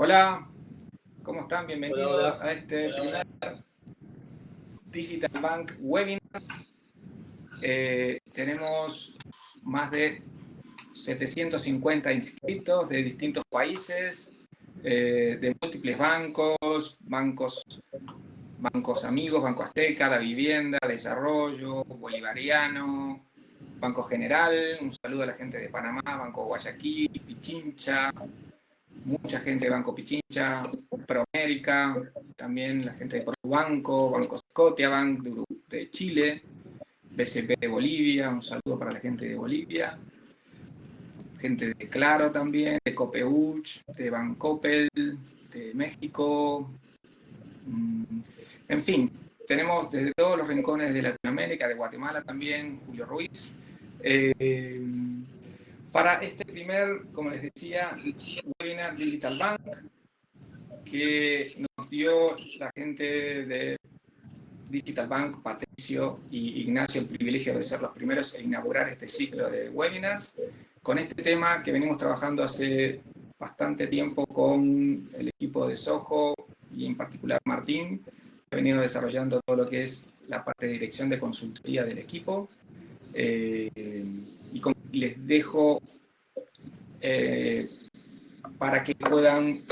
Hola, ¿cómo están? Hola, Bienvenidos hola. a este primer Digital Bank webinar. Tenemos más de 750 inscritos de distintos países, de múltiples bancos, bancos amigos, Banco Azteca, Da Vivienda, Desarrollo, Bolivariano, Banco General, un saludo a la gente de Panamá, Banco Guayaquil, Pichincha, mucha gente de Banco Pichincha, Promérica, también la gente de Banco, Banco Scotiabank de Chile, BCP de Bolivia, un saludo para la gente de Bolivia, gente de Claro también, de Copeuch, de Bancoppel, de México, en fin, tenemos desde todos los rincones de Latinoamérica, de Guatemala también, Julio Ruiz. Para este primer, como les decía, webinar Digital Bank, que nos dio la gente de Digital Bank, Patricio y Ignacio, el privilegio de ser los primeros en inaugurar este ciclo de webinars, con este tema que venimos trabajando hace bastante tiempo con el equipo de Soho y en particular Martín, que ha venido desarrollando todo lo que es la parte de dirección de consultoría del equipo. Y les dejo para que puedan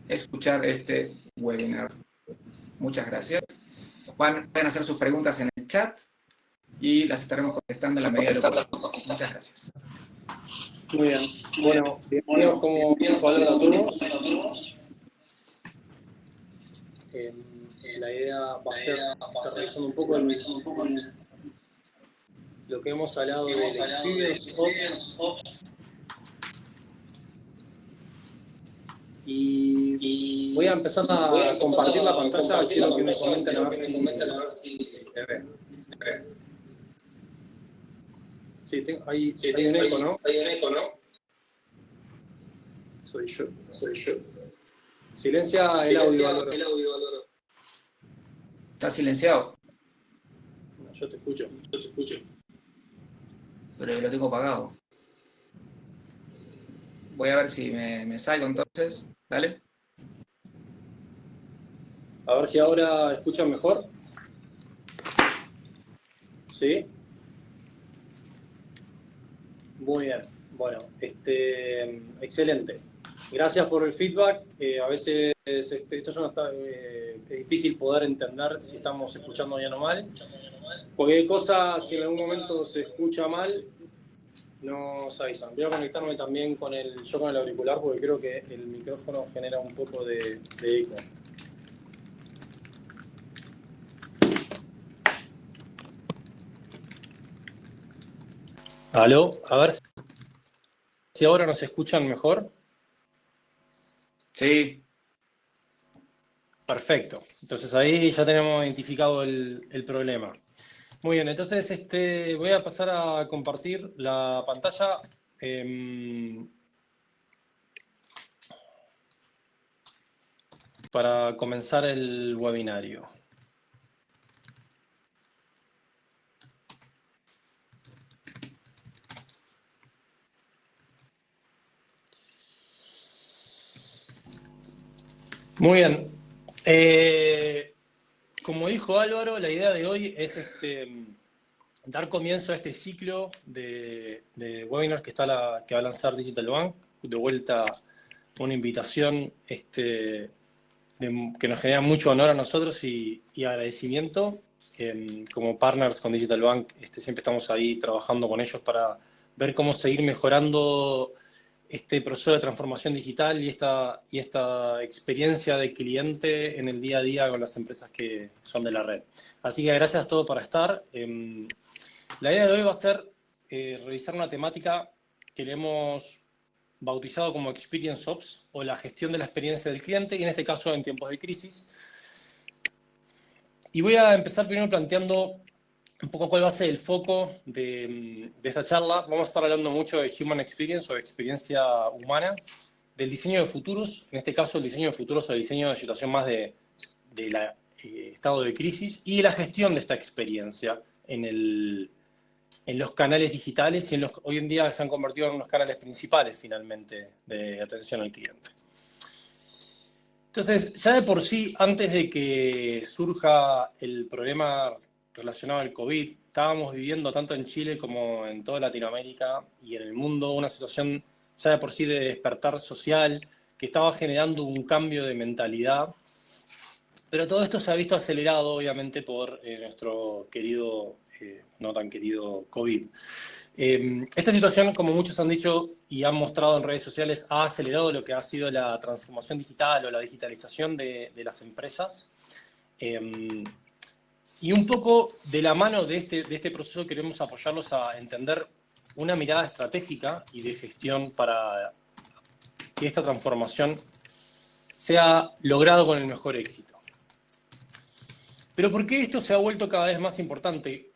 escuchar este webinar. Muchas gracias. Pueden hacer sus preguntas en el chat y las estaremos contestando en la medida de lo posible. Muchas gracias. Muy bien. Bueno, bienvenidos como valor a todos. La idea va a ser estar revisando un poco lo que hemos hablado de Experience Ops. Y voy a empezar a compartir la pantalla. Quiero que me comenten a ver si se ve. Sí, hay un eco, ¿no? Hay un eco, ¿no? Soy yo. Silencia el audio, Álvaro. ¿Está silenciado? No, yo te escucho. Pero lo tengo apagado. Voy a ver si me salgo entonces. Dale. A ver si ahora escuchan mejor. ¿Sí? Muy bien. Bueno, excelente. Gracias por el feedback. A veces esto es difícil poder entender si estamos escuchando bien o mal. Cualquier cosa, si en algún momento se escucha mal, nos avisan. Voy a conectarme también con el auricular porque creo que el micrófono genera un poco de eco. Aló, a ver si ahora nos escuchan mejor. Sí. Perfecto. Entonces ahí ya tenemos identificado el problema. Muy bien, entonces voy a pasar a compartir la pantalla. Para comenzar el webinario. Muy bien. Como dijo Álvaro, la idea de hoy es dar comienzo a este ciclo de webinars que va a lanzar Digital Bank. De vuelta, una invitación que nos genera mucho honor a nosotros y agradecimiento. Como partners con Digital Bank, siempre estamos ahí trabajando con ellos para ver cómo seguir mejorando este proceso de transformación digital y esta experiencia de cliente en el día a día con las empresas que son de la red. Así que gracias a todos por estar. La idea de hoy va a ser revisar una temática que le hemos bautizado como Experience Ops, o la gestión de la experiencia del cliente, y en este caso en tiempos de crisis. Y voy a empezar primero planteando un poco cuál va a ser el foco de esta charla. Vamos a estar hablando mucho de Human Experience o experiencia humana, del diseño de futuros, en este caso el diseño de futuros o el diseño de situación más de estado de crisis, y la gestión de esta experiencia en los canales digitales y hoy en día se han convertido en unos canales principales finalmente de atención al cliente. Entonces, ya de por sí, antes de que surja el problema relacionado al COVID, estábamos viviendo tanto en Chile como en toda Latinoamérica y en el mundo una situación ya de por sí de despertar social que estaba generando un cambio de mentalidad. Pero todo esto se ha visto acelerado, obviamente, por nuestro querido, no tan querido COVID. Esta situación, como muchos han dicho y han mostrado en redes sociales, ha acelerado lo que ha sido la transformación digital o la digitalización de las empresas. Y un poco de la mano de este proceso queremos apoyarlos a entender una mirada estratégica y de gestión para que esta transformación sea lograda con el mejor éxito. Pero ¿por qué esto se ha vuelto cada vez más importante?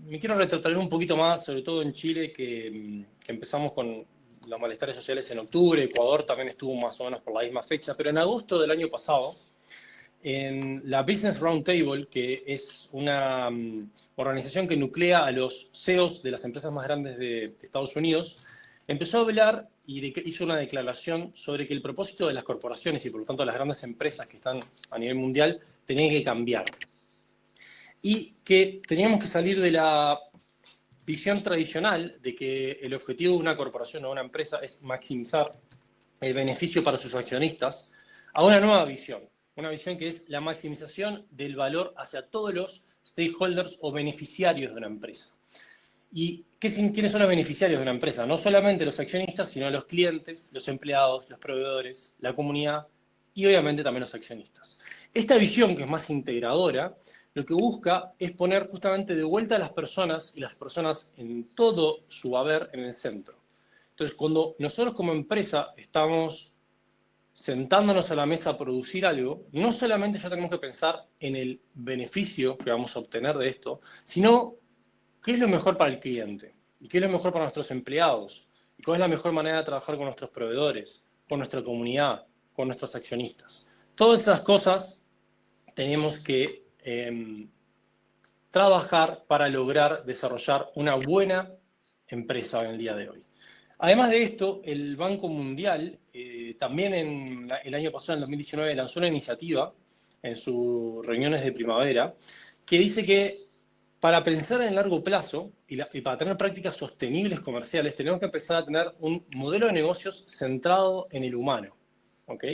Me quiero retrotraer un poquito más, sobre todo en Chile, que empezamos con los malestares sociales en octubre. Ecuador también estuvo más o menos por la misma fecha, pero en agosto del año pasado, en la Business Roundtable, que es una organización que nuclea a los CEOs de las empresas más grandes de Estados Unidos, empezó a hablar y hizo una declaración sobre que el propósito de las corporaciones y por lo tanto de las grandes empresas que están a nivel mundial tenía que cambiar. Y que teníamos que salir de la visión tradicional de que el objetivo de una corporación o una empresa es maximizar el beneficio para sus accionistas, a una nueva visión. Una visión que es la maximización del valor hacia todos los stakeholders o beneficiarios de una empresa. ¿Y quiénes son los beneficiarios de una empresa? No solamente los accionistas, sino los clientes, los empleados, los proveedores, la comunidad y obviamente también los accionistas. Esta visión, que es más integradora, lo que busca es poner justamente de vuelta a las personas y las personas en todo su haber en el centro. Entonces, cuando nosotros como empresa estamos sentándonos a la mesa a producir algo, no solamente ya tenemos que pensar en el beneficio que vamos a obtener de esto, sino qué es lo mejor para el cliente y qué es lo mejor para nuestros empleados y cuál es la mejor manera de trabajar con nuestros proveedores, con nuestra comunidad, con nuestros accionistas. Todas esas cosas tenemos que trabajar para lograr desarrollar una buena empresa en el día de hoy. Además de esto, el Banco Mundial también el año pasado, en 2019, lanzó una iniciativa en sus reuniones de primavera que dice que para pensar en largo plazo y para tener prácticas sostenibles comerciales, tenemos que empezar a tener un modelo de negocios centrado en el humano. ¿Ok?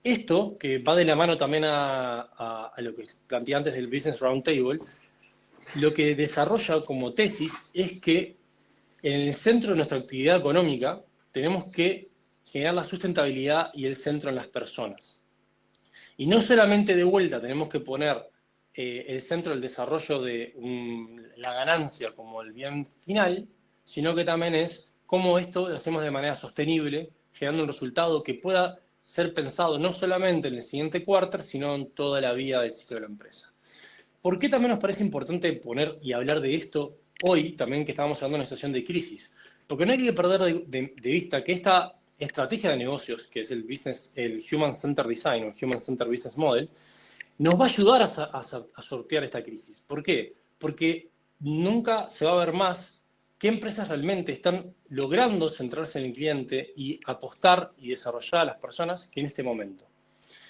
Esto, que va de la mano también a lo que planteé antes del Business Roundtable, lo que desarrolla como tesis es que en el centro de nuestra actividad económica tenemos que generar la sustentabilidad y el centro en las personas. Y no solamente de vuelta tenemos que poner el centro del desarrollo de la ganancia como el bien final, sino que también es cómo esto lo hacemos de manera sostenible, generando un resultado que pueda ser pensado no solamente en el siguiente quarter, sino en toda la vida del ciclo de la empresa. ¿Por qué también nos parece importante poner y hablar de esto hoy, también que estamos hablando de una situación de crisis? Porque no hay que perder de vista que esta estrategia de negocios, que es el Human Centered Design o Human Centered Business Model, nos va a ayudar a sortear esta crisis. ¿Por qué? Porque nunca se va a ver más qué empresas realmente están logrando centrarse en el cliente y apostar y desarrollar a las personas que en este momento.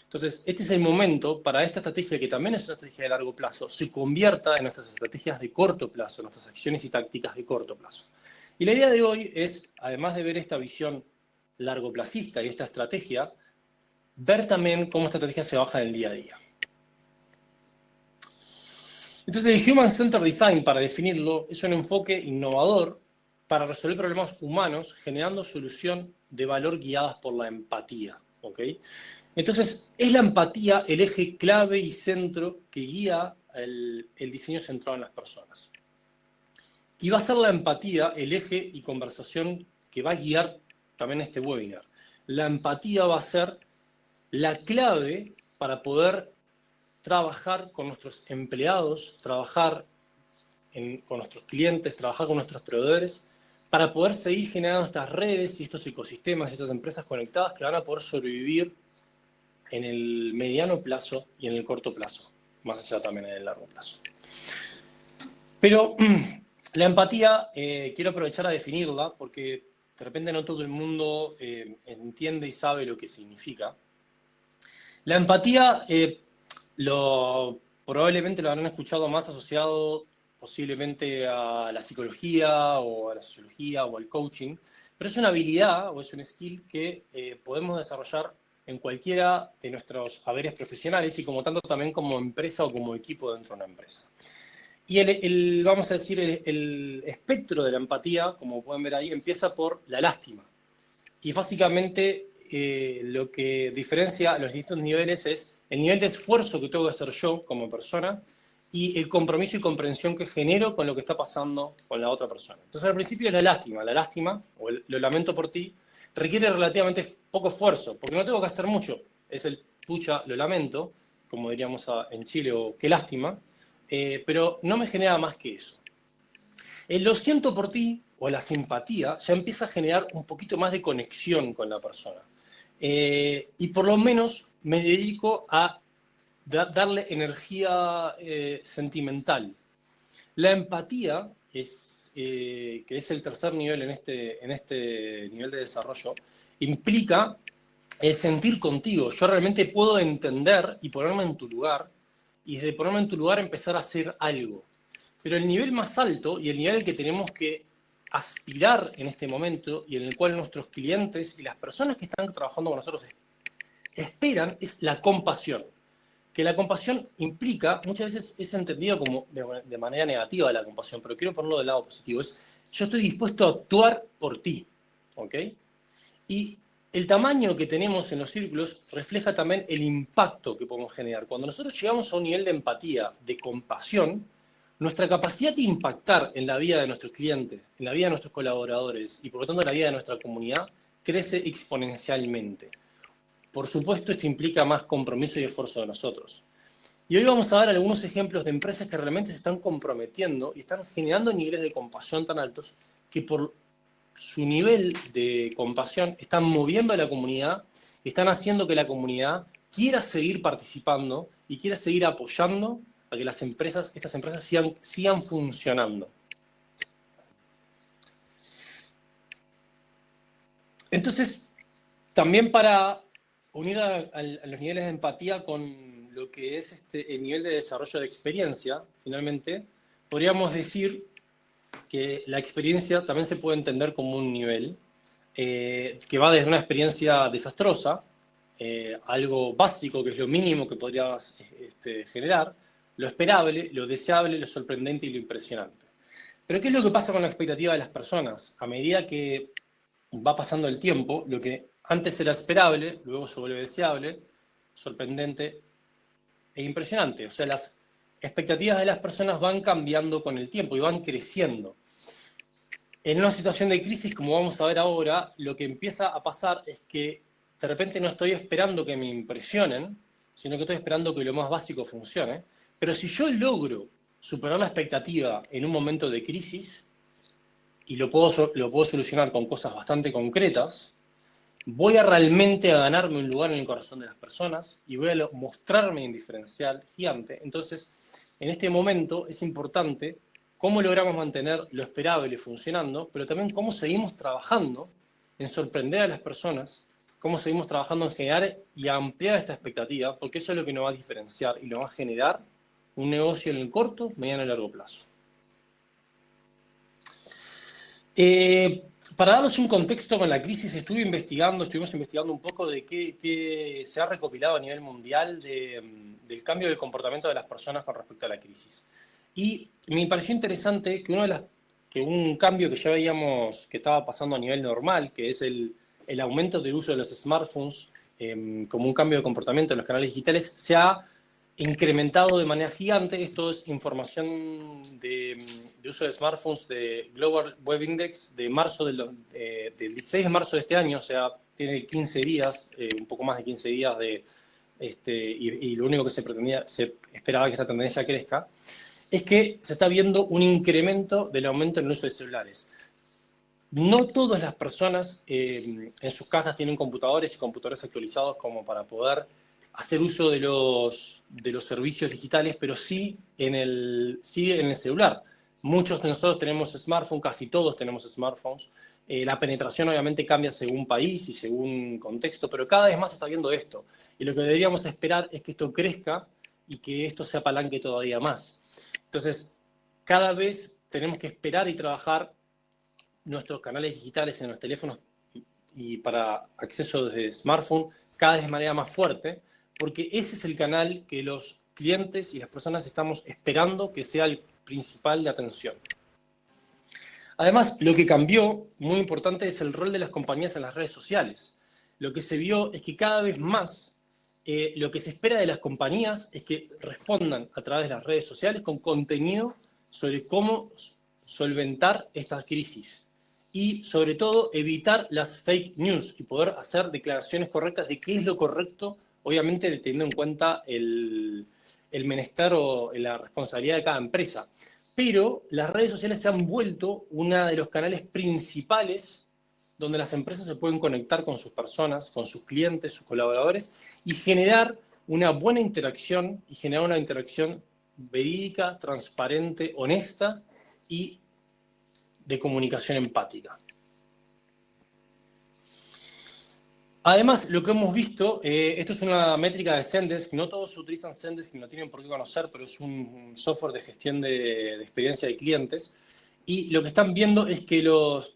Entonces, este es el momento para esta estrategia, que también es una estrategia de largo plazo, se convierta en nuestras estrategias de corto plazo, nuestras acciones y tácticas de corto plazo. Y la idea de hoy es, además de ver esta visión largoplacista y esta estrategia, ver también cómo esta estrategia se baja en el día a día. Entonces, el Human Centered Design, para definirlo, es un enfoque innovador para resolver problemas humanos, generando solución de valor guiadas por la empatía. ¿Ok? Entonces, es la empatía el eje clave y centro que guía el diseño centrado en las personas. Y va a ser la empatía el eje y conversación que va a guiar también este webinar. La empatía va a ser la clave para poder trabajar con nuestros empleados, trabajar con nuestros clientes, trabajar con nuestros proveedores, para poder seguir generando estas redes y estos ecosistemas y estas empresas conectadas que van a poder sobrevivir en el mediano plazo y en el corto plazo, más allá también en el largo plazo. Pero la empatía, quiero aprovechar a definirla, porque de repente no todo el mundo entiende y sabe lo que significa. La empatía, probablemente lo habrán escuchado más asociado posiblemente a la psicología o a la sociología o al coaching, pero es una habilidad o es un skill que podemos desarrollar en cualquiera de nuestros haberes profesionales y como tanto también como empresa o como equipo dentro de una empresa. Y vamos a decir, el espectro de la empatía, como pueden ver ahí, empieza por la lástima. Y básicamente lo que diferencia los distintos niveles es el nivel de esfuerzo que tengo que hacer yo como persona y el compromiso y comprensión que genero con lo que está pasando con la otra persona. Entonces al principio es la lástima, o lo lamento por ti, requiere relativamente poco esfuerzo, porque no tengo que hacer mucho. Es el pucha, lo lamento, como diríamos en Chile, o qué lástima, pero no me genera más que eso. El lo siento por ti o la simpatía ya empieza a generar un poquito más de conexión con la persona. Y por lo menos me dedico a darle energía sentimental. La empatía, que es el tercer nivel en este nivel de desarrollo, implica el sentir contigo. Yo realmente puedo entender y ponerme en tu lugar, y desde ponerme en tu lugar empezar a hacer algo. Pero el nivel más alto y el nivel al que tenemos que aspirar en este momento y en el cual nuestros clientes y las personas que están trabajando con nosotros esperan es la compasión. Que la compasión implica, muchas veces es entendido como de manera negativa la compasión, pero quiero ponerlo del lado positivo. Es yo estoy dispuesto a actuar por ti, ¿ok? Y el tamaño que tenemos en los círculos refleja también el impacto que podemos generar. Cuando nosotros llegamos a un nivel de empatía, de compasión, nuestra capacidad de impactar en la vida de nuestros clientes, en la vida de nuestros colaboradores y por lo tanto en la vida de nuestra comunidad crece exponencialmente. Por supuesto, esto implica más compromiso y esfuerzo de nosotros. Y hoy vamos a ver algunos ejemplos de empresas que realmente se están comprometiendo y están generando niveles de compasión tan altos que por su nivel de compasión están moviendo a la comunidad y están haciendo que la comunidad quiera seguir participando y quiera seguir apoyando a que estas empresas sigan funcionando. Entonces, también para unir a los niveles de empatía con lo que es el nivel de desarrollo de experiencia, finalmente, podríamos decir que la experiencia también se puede entender como un nivel que va desde una experiencia desastrosa, algo básico, que es lo mínimo que podrías generar, lo esperable, lo deseable, lo sorprendente y lo impresionante. Pero ¿qué es lo que pasa con la expectativa de las personas? A medida que va pasando el tiempo, lo que antes era esperable, luego se vuelve deseable, sorprendente e impresionante. O sea, las expectativas de las personas van cambiando con el tiempo y van creciendo. En una situación de crisis, como vamos a ver ahora, lo que empieza a pasar es que de repente no estoy esperando que me impresionen, sino que estoy esperando que lo más básico funcione. Pero si yo logro superar la expectativa en un momento de crisis, y lo puedo solucionar con cosas bastante concretas, voy a realmente a ganarme un lugar en el corazón de las personas y voy a mostrarme en diferencial gigante. Entonces, en este momento es importante cómo logramos mantener lo esperable funcionando, pero también cómo seguimos trabajando en sorprender a las personas, cómo seguimos trabajando en generar y ampliar esta expectativa, porque eso es lo que nos va a diferenciar y nos va a generar un negocio en el corto, mediano y largo plazo. Para daros un contexto con la crisis, estuvimos investigando un poco de qué se ha recopilado a nivel mundial del cambio de comportamiento de las personas con respecto a la crisis. Y me pareció interesante que un cambio que ya veíamos que estaba pasando a nivel normal, que es el aumento del uso de los smartphones como un cambio de comportamiento en los canales digitales, se ha incrementado de manera gigante. Esto es información de uso de smartphones de Global Web Index de del 16 de marzo de este año, o sea, tiene 15 días, un poco más de 15 días y lo único que se esperaba que esta tendencia crezca, es que se está viendo un incremento del aumento en el uso de celulares. No todas las personas en sus casas tienen computadores y computadores actualizados como para poder hacer uso de los servicios digitales, pero sí en el celular. Muchos de nosotros tenemos smartphones, casi todos tenemos smartphones, La penetración obviamente cambia según país y según contexto, pero cada vez más se está viendo esto. Y lo que deberíamos esperar es que esto crezca y que esto se apalanque todavía más. Entonces, cada vez tenemos que esperar y trabajar nuestros canales digitales en los teléfonos y para acceso desde smartphone cada vez de manera más fuerte, porque ese es el canal que los clientes y las personas estamos esperando que sea el principal de atención. Además, lo que cambió, muy importante, es el rol de las compañías en las redes sociales. Lo que se vio es que cada vez más lo que se espera de las compañías es que respondan a través de las redes sociales con contenido sobre cómo solventar esta crisis y, sobre todo, evitar las fake news y poder hacer declaraciones correctas de qué es lo correcto, obviamente teniendo en cuenta el menester o la responsabilidad de cada empresa. Pero las redes sociales se han vuelto uno de los canales principales donde las empresas se pueden conectar con sus personas, con sus clientes, sus colaboradores y generar una buena interacción y generar una interacción verídica, transparente, honesta y de comunicación empática. Además, lo que hemos visto, esto es una métrica de Zendesk, no todos utilizan Zendesk y no tienen por qué conocer, pero es un software de gestión de experiencia de clientes. Y lo que están viendo es que los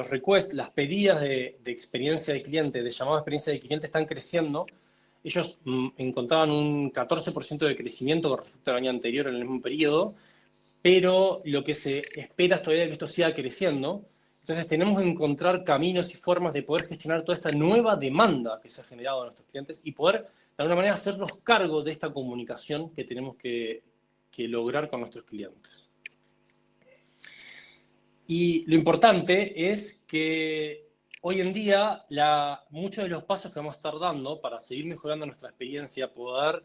requests, las pedidas de experiencia de cliente, de llamado de experiencia de cliente, están creciendo. Ellos encontraban un 14% de crecimiento con respecto al año anterior en el mismo periodo, pero lo que se espera es todavía que esto siga creciendo. Entonces tenemos que encontrar caminos y formas de poder gestionar toda esta nueva demanda que se ha generado a nuestros clientes y poder, de alguna manera, hacernos cargo de esta comunicación que tenemos que lograr con nuestros clientes. Y lo importante es que hoy en día muchos de los pasos que vamos a estar dando para seguir mejorando nuestra experiencia, poder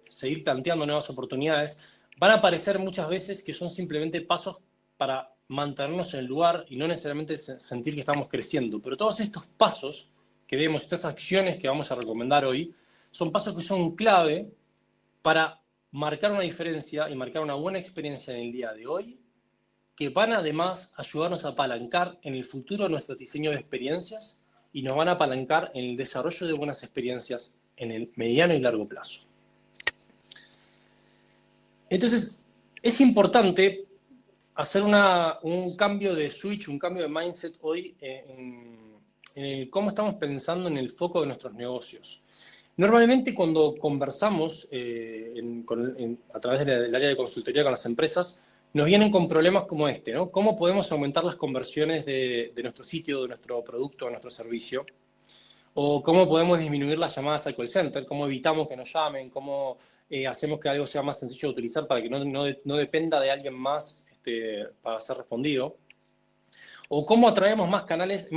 seguir planteando nuevas oportunidades, van a parecer muchas veces que son simplemente pasos para mantenernos en el lugar y no necesariamente sentir que estamos creciendo. Pero todos estos pasos que vemos, estas acciones que vamos a recomendar hoy, son pasos que son clave para marcar una diferencia y marcar una buena experiencia en el día de hoy, que van además a ayudarnos a apalancar en el futuro nuestro diseño de experiencias y nos van a apalancar en el desarrollo de buenas experiencias en el mediano y largo plazo. Entonces, es importante hacer un cambio de switch, un cambio de mindset hoy en cómo estamos pensando en el foco de nuestros negocios. Normalmente cuando conversamos a través del área de consultoría con las empresas, nos vienen con problemas como este, ¿no? ¿Cómo podemos aumentar las conversiones de nuestro sitio, de nuestro producto, de nuestro servicio? O cómo podemos disminuir las llamadas al call center, cómo evitamos que nos llamen, cómo hacemos que algo sea más sencillo de utilizar para que no dependa de alguien más para ser respondido. O cómo atraemos más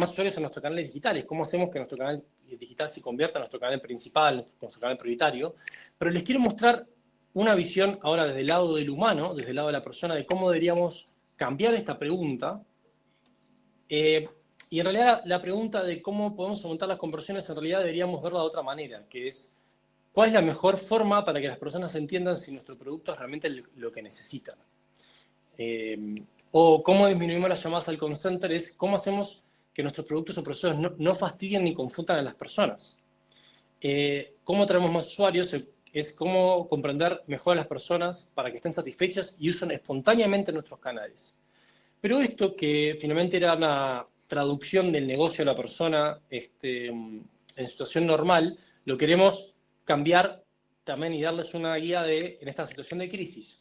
usuarios a nuestros canales digitales, cómo hacemos que nuestro canal digital se convierta en nuestro canal principal, nuestro canal prioritario. Pero les quiero mostrar una visión ahora desde el lado del humano, desde el lado de la persona, de cómo deberíamos cambiar esta pregunta. Y en realidad la pregunta de cómo podemos aumentar las conversiones, en realidad deberíamos verla de otra manera, que es cuál es la mejor forma para que las personas entiendan si nuestro producto es realmente lo que necesitan. O cómo disminuimos las llamadas al call center, es cómo hacemos que nuestros productos o procesos no fastidien ni confundan a las personas. Cómo traemos más usuarios, es cómo comprender mejor a las personas para que estén satisfechas y usen espontáneamente nuestros canales. Pero esto, que finalmente era una traducción del negocio de la persona en situación normal, lo queremos cambiar también y darles una guía en esta situación de crisis.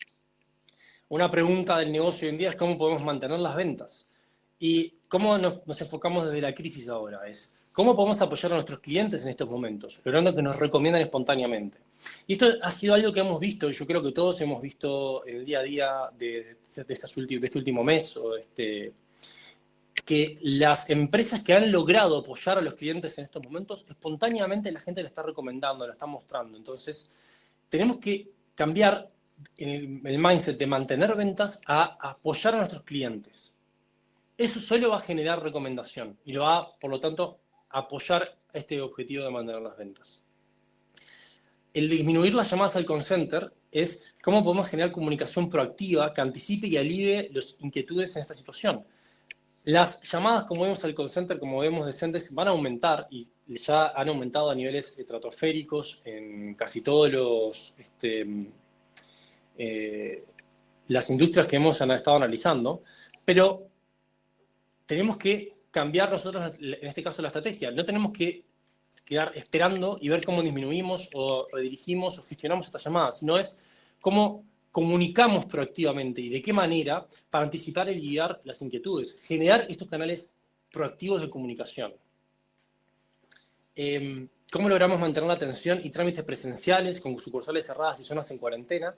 Una pregunta del negocio hoy en día es cómo podemos mantener las ventas. Y cómo nos enfocamos desde la crisis ahora es cómo podemos apoyar a nuestros clientes en estos momentos, logrando que nos recomiendan espontáneamente. Y esto ha sido algo que hemos visto, y yo creo que todos hemos visto en el día a día de este último mes, que las empresas que han logrado apoyar a los clientes en estos momentos, espontáneamente la gente la está recomendando, la está mostrando. Entonces, tenemos que cambiar el mindset de mantener ventas a apoyar a nuestros clientes. Eso solo va a generar recomendación y lo va, por lo tanto, a apoyar este objetivo de mantener las ventas. El disminuir las llamadas al call center es ¿Cómo podemos generar comunicación proactiva que anticipe y alivie las inquietudes en esta situación? Las llamadas, como vemos al call center, como vemos decentes, van a aumentar y ya han aumentado a niveles estratosféricos en casi todos las industrias que hemos estado analizando, pero tenemos que cambiar nosotros, en este caso, la estrategia. No tenemos que quedar esperando y ver cómo disminuimos o redirigimos o gestionamos estas llamadas, sino es cómo comunicamos proactivamente y de qué manera para anticipar y guiar las inquietudes, generar estos canales proactivos de comunicación. ¿Cómo logramos mantener la atención y trámites presenciales con sucursales cerradas y zonas en cuarentena?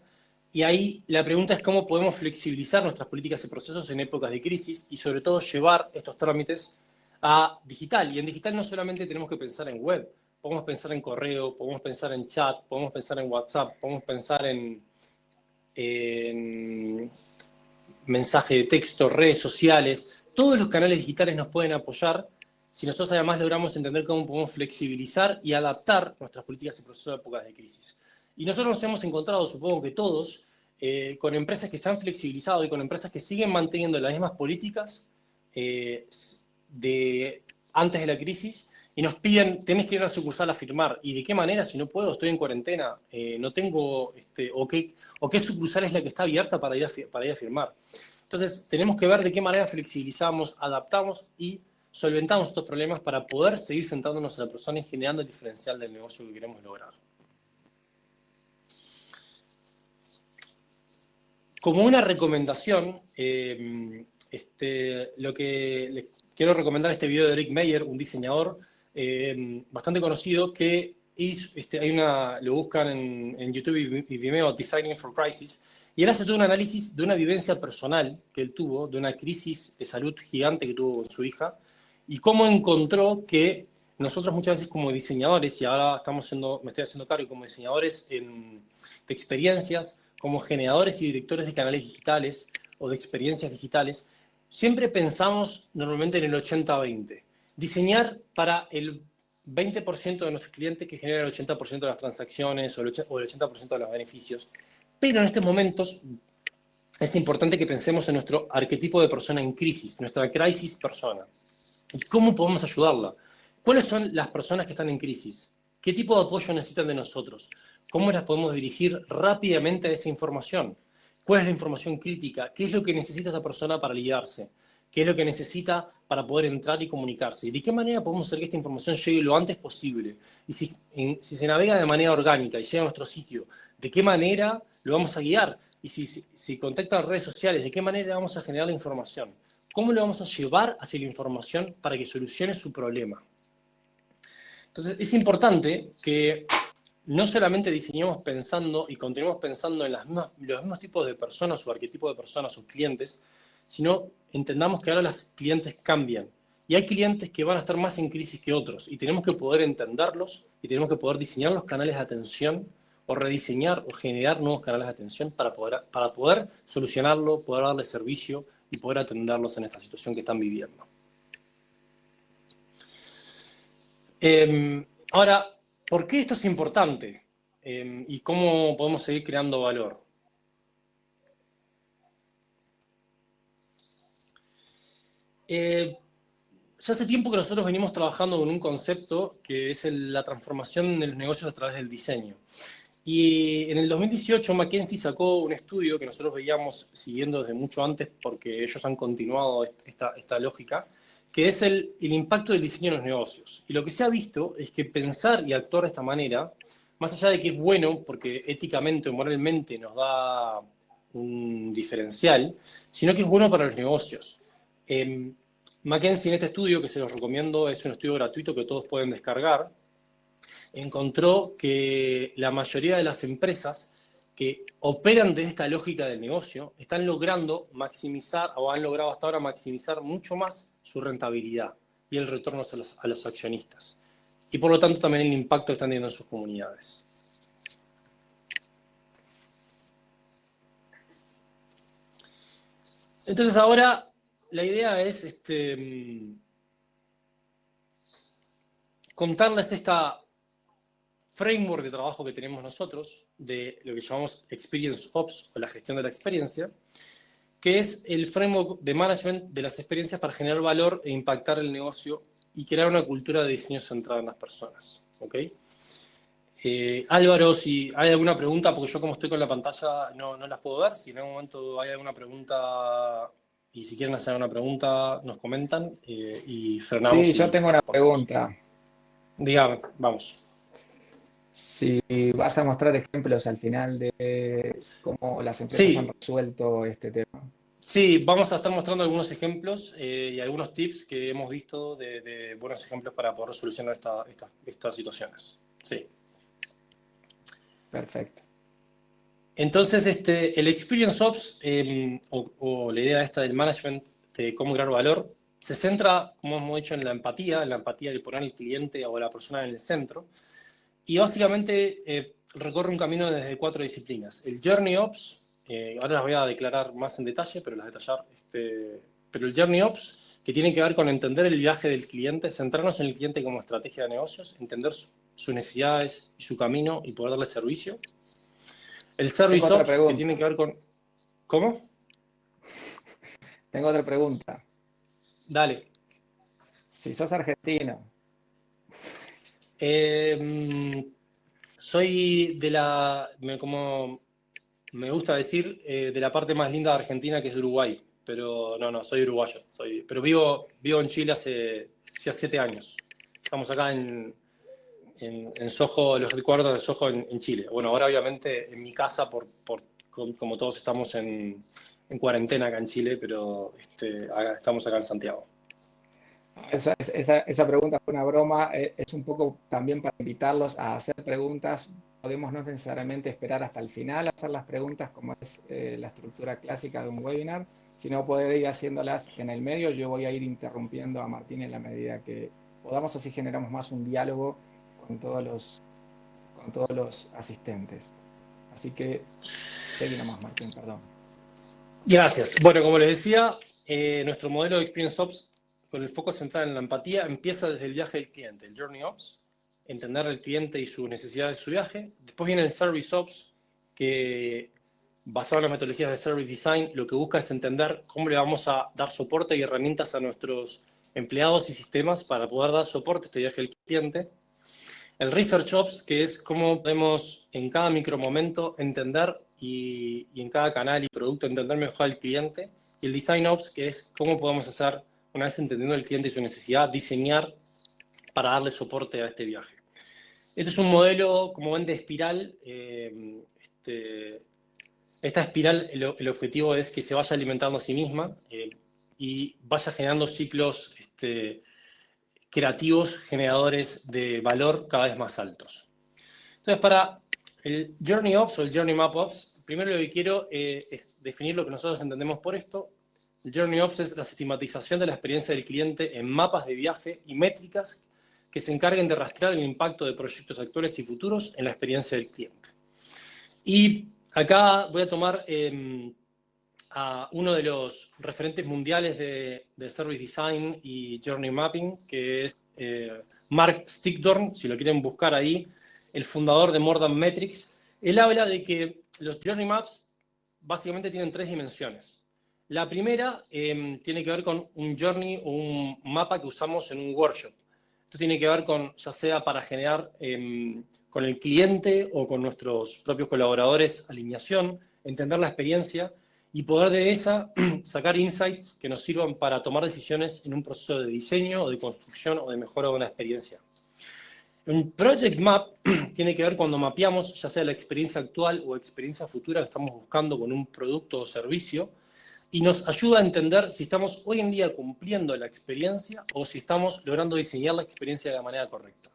Y ahí la pregunta es cómo podemos flexibilizar nuestras políticas y procesos en épocas de crisis y sobre todo llevar estos trámites a digital. Y en digital no solamente tenemos que pensar en web, podemos pensar en correo, podemos pensar en chat, podemos pensar en WhatsApp, podemos pensar en mensaje de texto, redes sociales. Todos los canales digitales nos pueden apoyar si nosotros además logramos entender cómo podemos flexibilizar y adaptar nuestras políticas y procesos a épocas de crisis. Y nosotros nos hemos encontrado, supongo que todos, con empresas que se han flexibilizado y con empresas que siguen manteniendo las mismas políticas de antes de la crisis y nos piden, tenés que ir a la sucursal a firmar. ¿Y de qué manera? Si no puedo, estoy en cuarentena, no tengo, o qué sucursal es la que está abierta para ir a firmar. Entonces, tenemos que ver de qué manera flexibilizamos, adaptamos y solventamos estos problemas para poder seguir sentándonos a la persona y generando el diferencial del negocio que queremos lograr. Como una recomendación, lo que les quiero recomendar este video de Eric Meyer, un diseñador bastante conocido, que lo buscan en YouTube y Vimeo, Designing for Crisis, y él hace todo un análisis de una vivencia personal que él tuvo, de una crisis de salud gigante que tuvo con su hija, y cómo encontró que nosotros muchas veces como diseñadores, y ahora me estoy haciendo cargo como diseñadores de experiencias, como generadores y directores de canales digitales o de experiencias digitales, siempre pensamos normalmente en el 80-20. Diseñar para el 20% de nuestros clientes que genera el 80% de las transacciones o el 80% de los beneficios. Pero en estos momentos es importante que pensemos en nuestro arquetipo de persona en crisis, nuestra crisis persona. ¿Y cómo podemos ayudarla? ¿Cuáles son las personas que están en crisis? ¿Qué tipo de apoyo necesitan de nosotros? ¿Cómo las podemos dirigir rápidamente a esa información? ¿Cuál es la información crítica? ¿Qué es lo que necesita esa persona para lidiarse? ¿Qué es lo que necesita para poder entrar y comunicarse? ¿Y de qué manera podemos hacer que esta información llegue lo antes posible? Y si se navega de manera orgánica y llega a nuestro sitio, ¿de qué manera lo vamos a guiar? Y si contactan redes sociales, ¿de qué manera vamos a generar la información? ¿Cómo le vamos a llevar hacia la información para que solucione su problema? Entonces, es importante que no solamente diseñemos pensando y continuemos pensando en los mismos tipos de personas o arquetipos de personas o clientes, sino entendamos que ahora los clientes cambian. Y hay clientes que van a estar más en crisis que otros y tenemos que poder entenderlos y tenemos que poder diseñar los canales de atención o rediseñar o generar nuevos canales de atención para poder solucionarlo, poder darle servicio y poder atenderlos en esta situación que están viviendo. Ahora, ¿por qué esto es importante? ¿Y cómo podemos seguir creando valor? Ya hace tiempo que nosotros venimos trabajando con un concepto que es la transformación de los negocios a través del diseño. Y en el 2018 McKinsey sacó un estudio que nosotros veíamos siguiendo desde mucho antes porque ellos han continuado esta lógica, que es el impacto del diseño en los negocios. Y lo que se ha visto es que pensar y actuar de esta manera, más allá de que es bueno porque éticamente o moralmente nos da un diferencial, sino que es bueno para los negocios. McKinsey en este estudio, que se los recomiendo, es un estudio gratuito que todos pueden descargar, encontró que la mayoría de las empresas que operan desde esta lógica del negocio están logrando maximizar o han logrado hasta ahora maximizar mucho más su rentabilidad y el retorno a los accionistas. Y por lo tanto también el impacto que están teniendo en sus comunidades. Entonces ahora la idea es contarles esta framework de trabajo que tenemos nosotros, de lo que llamamos Experience Ops, o la gestión de la experiencia, que es el framework de management de las experiencias para generar valor e impactar el negocio y crear una cultura de diseño centrada en las personas. ¿Ok? Álvaro, si hay alguna pregunta, porque yo como estoy con la pantalla no las puedo ver, si en algún momento hay alguna pregunta y si quieren hacer una pregunta nos comentan y frenamos Sí, yo y tengo una respondemos. pregunta. Dígame, vamos. Si vas a mostrar ejemplos al final de cómo las empresas han Sí, resuelto este tema. sí, vamos a estar mostrando algunos ejemplos y algunos tips que hemos visto de buenos ejemplos para poder solucionar estas situaciones. Sí. Perfecto. Entonces, el Experience Ops o la idea esta del management de cómo crear valor se centra, como hemos dicho, en la empatía de poner al cliente o a la persona en el centro. Y básicamente recorre un camino desde 4 disciplinas. El Journey Ops, ahora las voy a declarar más en detalle, pero las detallar. Pero el Journey Ops, que tiene que ver con entender el viaje del cliente, centrarnos en el cliente como estrategia de negocios, entender sus necesidades y su camino y poder darle servicio. El Tengo Service otra Ops, que tiene pregunta. que ver con... ¿Cómo? Tengo otra pregunta. Dale. Si sos argentino, Soy como me gusta decir, de la parte más linda de Argentina, que es de Uruguay. Pero no, soy uruguayo. Pero vivo en Chile hace 7 años. Estamos acá en Soho, los headquarters de Soho en Chile. Bueno, ahora obviamente en mi casa, como todos estamos en cuarentena acá en Chile, pero estamos acá en Santiago. esa pregunta fue una broma. Es un poco también para invitarlos a hacer preguntas. Podemos no necesariamente esperar hasta el final a hacer las preguntas, como es la estructura clásica de un webinar, sino poder ir haciéndolas en el medio. Yo voy a ir interrumpiendo a Martín en la medida que podamos, así generamos más un diálogo con todos los asistentes. Así que, seguí nomás, Martín, perdón. Gracias. Bueno, como les decía, nuestro modelo de Experience Ops, con el foco central en la empatía, empieza desde el viaje del cliente, el Journey Ops, entender al cliente y sus necesidades de su viaje. Después viene el Service Ops, que basado en las metodologías de Service Design, lo que busca es entender cómo le vamos a dar soporte y herramientas a nuestros empleados y sistemas para poder dar soporte a este viaje del cliente. El Research Ops, que es cómo podemos en cada micromomento entender y en cada canal y producto entender mejor al cliente. Y el Design Ops, que es cómo podemos hacer, una vez entendiendo el cliente y su necesidad, diseñar para darle soporte a este viaje. Este es un modelo, como ven, de espiral. Esta espiral, el objetivo es que se vaya alimentando a sí misma y vaya generando ciclos creativos, generadores de valor cada vez más altos. Entonces, para el Journey Ops o el Journey Map Ops, primero lo que quiero es definir lo que nosotros entendemos por esto. El Journey Ops es la sistematización de la experiencia del cliente en mapas de viaje y métricas que se encarguen de rastrear el impacto de proyectos actuales y futuros en la experiencia del cliente. Y acá voy a tomar a uno de los referentes mundiales de Service Design y Journey Mapping, que es Mark Stickdorn, si lo quieren buscar ahí, el fundador de More Than Metrics. Él habla de que los Journey Maps básicamente tienen 3 dimensiones. La primera tiene que ver con un journey o un mapa que usamos en un workshop. Esto tiene que ver con, ya sea para generar con el cliente o con nuestros propios colaboradores, alineación, entender la experiencia y poder de esa sacar insights que nos sirvan para tomar decisiones en un proceso de diseño o de construcción o de mejora de una experiencia. Un project map tiene que ver cuando mapeamos ya sea la experiencia actual o experiencia futura que estamos buscando con un producto o servicio y nos ayuda a entender si estamos hoy en día cumpliendo la experiencia o si estamos logrando diseñar la experiencia de la manera correcta.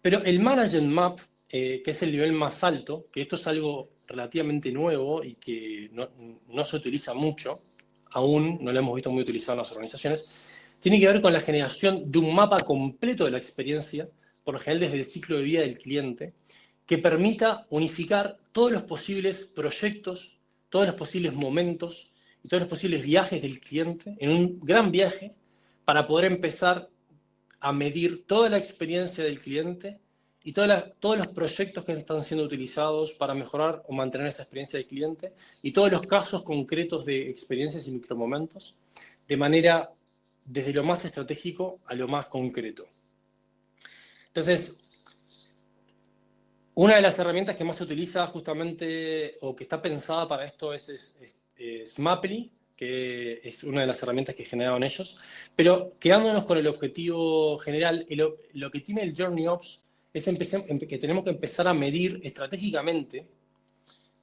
Pero el Management Map, que es el nivel más alto, que esto es algo relativamente nuevo y que no se utiliza mucho, aún no lo hemos visto muy utilizado en las organizaciones, tiene que ver con la generación de un mapa completo de la experiencia, por lo general desde el ciclo de vida del cliente, que permita unificar todos los posibles proyectos, todos los posibles momentos y todos los posibles viajes del cliente en un gran viaje para poder empezar a medir toda la experiencia del cliente y todos los proyectos que están siendo utilizados para mejorar o mantener esa experiencia del cliente y todos los casos concretos de experiencias y micromomentos de manera desde lo más estratégico a lo más concreto. Entonces, una de las herramientas que más se utiliza justamente o que está pensada para esto es Smaply, que es una de las herramientas que generaron ellos. Pero quedándonos con el objetivo general, lo que tiene el Journey Ops es que tenemos que empezar a medir estratégicamente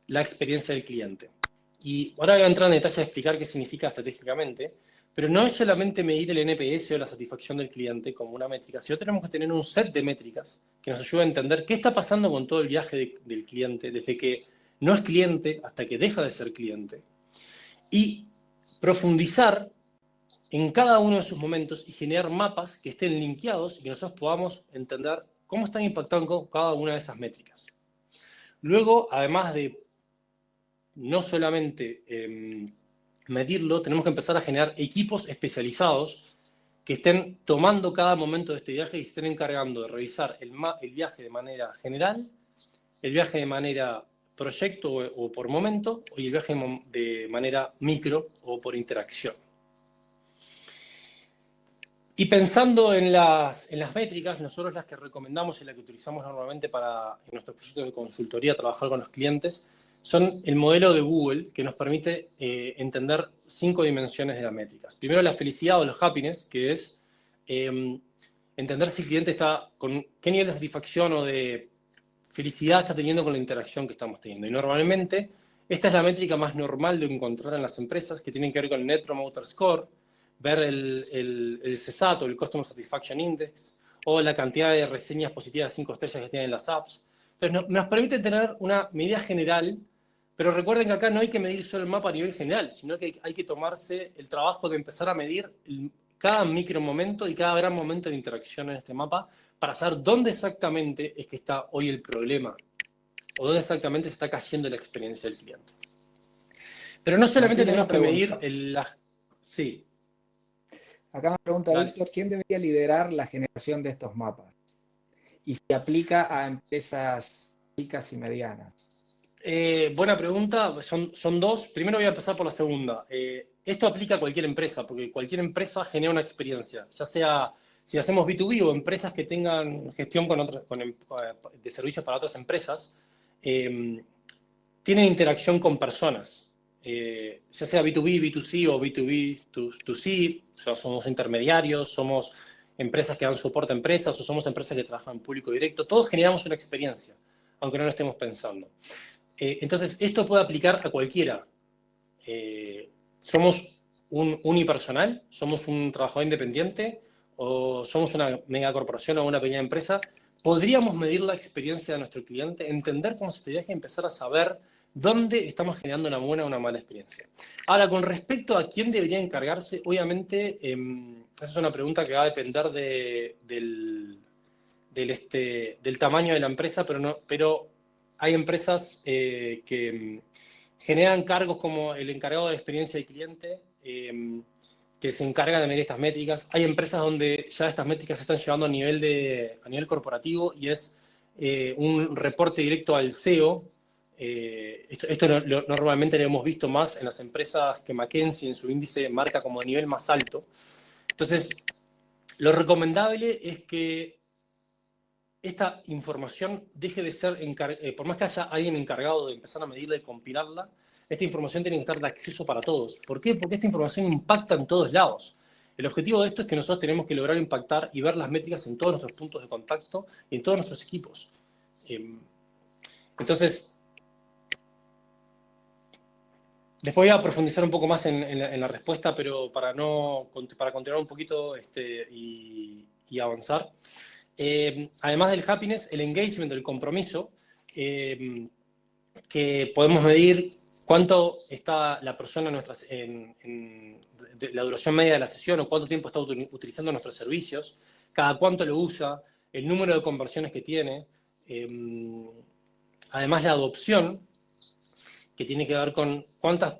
la experiencia del cliente. Y ahora voy a entrar en detalle a explicar qué significa estratégicamente, pero no es solamente medir el NPS o la satisfacción del cliente como una métrica, sino tenemos que tener un set de métricas que nos ayude a entender qué está pasando con todo el viaje del cliente, desde que no es cliente hasta que deja de ser cliente. Y profundizar en cada uno de sus momentos y generar mapas que estén linkeados y que nosotros podamos entender cómo están impactando cada una de esas métricas. Luego, además de no solamente medirlo, tenemos que empezar a generar equipos especializados que estén tomando cada momento de este viaje y estén encargando de revisar el viaje de manera general, el viaje de manera proyecto o por momento, y el viaje de manera micro o por interacción. Y pensando en las métricas, nosotros las que recomendamos y las que utilizamos normalmente en nuestros proyectos de consultoría, trabajar con los clientes, son el modelo de Google, que nos permite entender 5 dimensiones de las métricas. Primero, la felicidad o los happiness, que es entender si el cliente está con qué nivel de satisfacción o de felicidad está teniendo con la interacción que estamos teniendo. Y normalmente, esta es la métrica más normal de encontrar en las empresas, que tienen que ver con el Net Promoter Score, ver el CSAT o el Customer Satisfaction Index, o la cantidad de reseñas positivas de 5 estrellas que tienen las apps. Entonces, nos permite tener una medida general, pero recuerden que acá no hay que medir solo el mapa a nivel general, sino que hay que tomarse el trabajo de empezar a medir cada micro momento y cada gran momento de interacción en este mapa para saber dónde exactamente es que está hoy el problema o dónde exactamente se está cayendo la experiencia del cliente. Pero no solamente tenemos que medir Sí. Acá me pregunta Dale. Víctor, ¿quién debería liderar la generación de estos mapas? Y se aplica a empresas chicas y medianas. Buena pregunta, son dos. Primero voy a empezar por la segunda. Esto aplica a cualquier empresa, porque cualquier empresa genera una experiencia, ya sea si hacemos B2B o empresas que tengan gestión de servicios para otras empresas, tienen interacción con personas, ya sea B2B, B2C o B2B2C, o sea, somos intermediarios, somos empresas que dan soporte a empresas o somos empresas que trabajan en público directo, todos generamos una experiencia, aunque no lo estemos pensando. Entonces, esto puede aplicar a cualquiera. Somos un unipersonal, somos un trabajador independiente o somos una megacorporación o una pequeña empresa. Podríamos medir la experiencia de nuestro cliente, entender cómo se viaja y empezar a saber dónde estamos generando una buena o una mala experiencia. Ahora, con respecto a quién debería encargarse, obviamente, esa es una pregunta que va a depender del tamaño de la empresa, pero hay empresas que generan cargos como el encargado de la experiencia del cliente, que se encargan de medir estas métricas. Hay empresas donde ya estas métricas se están llevando a nivel corporativo y es un reporte directo al CEO. Esto normalmente lo hemos visto más en las empresas que McKinsey en su índice marca como de nivel más alto. Entonces, lo recomendable es que esta información deje de ser, por más que haya alguien encargado de empezar a medirla y compilarla, esta información tiene que estar de acceso para todos. ¿Por qué? Porque esta información impacta en todos lados. El objetivo de esto es que nosotros tenemos que lograr impactar y ver las métricas en todos nuestros puntos de contacto y en todos nuestros equipos. Entonces, después voy a profundizar un poco más en la respuesta, pero para continuar un poquito y avanzar. Además del happiness, el engagement, el compromiso, que podemos medir cuánto está la persona en la duración media de la sesión o cuánto tiempo está utilizando nuestros servicios, cada cuánto lo usa, el número de conversiones que tiene, además la adopción, que tiene que ver con cuántas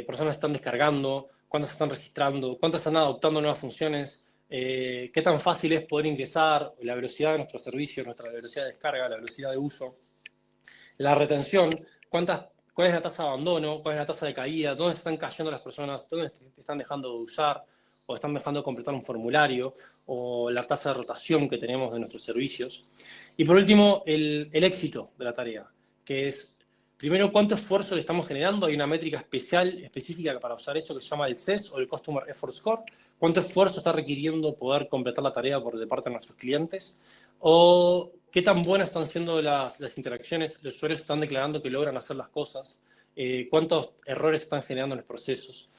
personas están descargando, cuántas están registrando, cuántas están adoptando nuevas funciones, qué tan fácil es poder ingresar, la velocidad de nuestros servicios, nuestra velocidad de descarga, la velocidad de uso, la retención, cuál es la tasa de abandono, cuál es la tasa de caída, dónde se están cayendo las personas, dónde están dejando de usar o están dejando de completar un formulario, o la tasa de rotación que tenemos de nuestros servicios. Y por último, el éxito de la tarea, que es, primero, cuánto esfuerzo le estamos generando. Hay una métrica específica para usar eso que se llama el CES o el Customer Effort Score. Cuánto esfuerzo está requiriendo poder completar la tarea de parte de nuestros clientes. O qué tan buenas están siendo las interacciones, los usuarios están declarando que logran hacer las cosas, cuántos errores están generando en los procesos.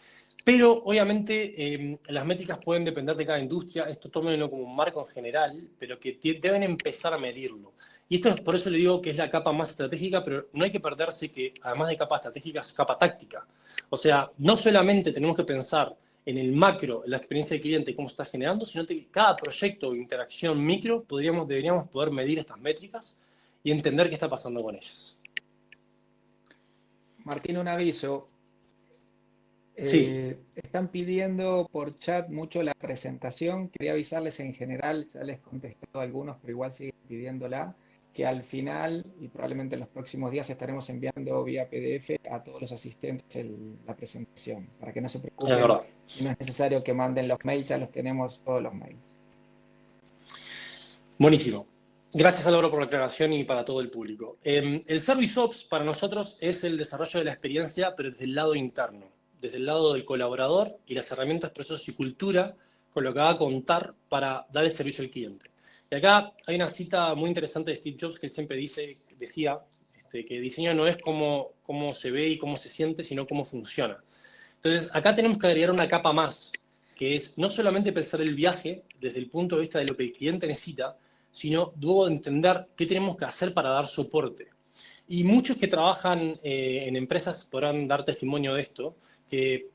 Pero, obviamente, las métricas pueden depender de cada industria. Esto tómenlo como un marco en general, pero que deben empezar a medirlo. Y esto es por eso le digo que es la capa más estratégica, pero no hay que perderse que, además de capa estratégica, es capa táctica. O sea, no solamente tenemos que pensar en el macro, en la experiencia del cliente y cómo se está generando, sino que cada proyecto o interacción micro deberíamos poder medir estas métricas y entender qué está pasando con ellas. Martín, un aviso. Sí. Están pidiendo por chat mucho la presentación. Quería avisarles en general, ya les he contestado a algunos, pero igual siguen pidiéndola, que al final, y probablemente en los próximos días, estaremos enviando vía PDF a todos los asistentes la presentación, para que no se Es preocupen verdad. y no es necesario que manden los mails, ya los tenemos todos los mails. Buenísimo. Gracias, Álvaro, por la aclaración y para todo el público. El Service Ops para nosotros es el desarrollo de la experiencia, pero desde el lado interno, desde el lado del colaborador y las herramientas, procesos y cultura con lo que va a contar para dar el servicio al cliente. Y acá hay una cita muy interesante de Steve Jobs que él siempre decía que diseño no es cómo se ve y cómo se siente, sino cómo funciona. Entonces, acá tenemos que agregar una capa más, que es no solamente pensar el viaje desde el punto de vista de lo que el cliente necesita, sino luego de entender qué tenemos que hacer para dar soporte. Y muchos que trabajan en empresas podrán dar testimonio de esto, que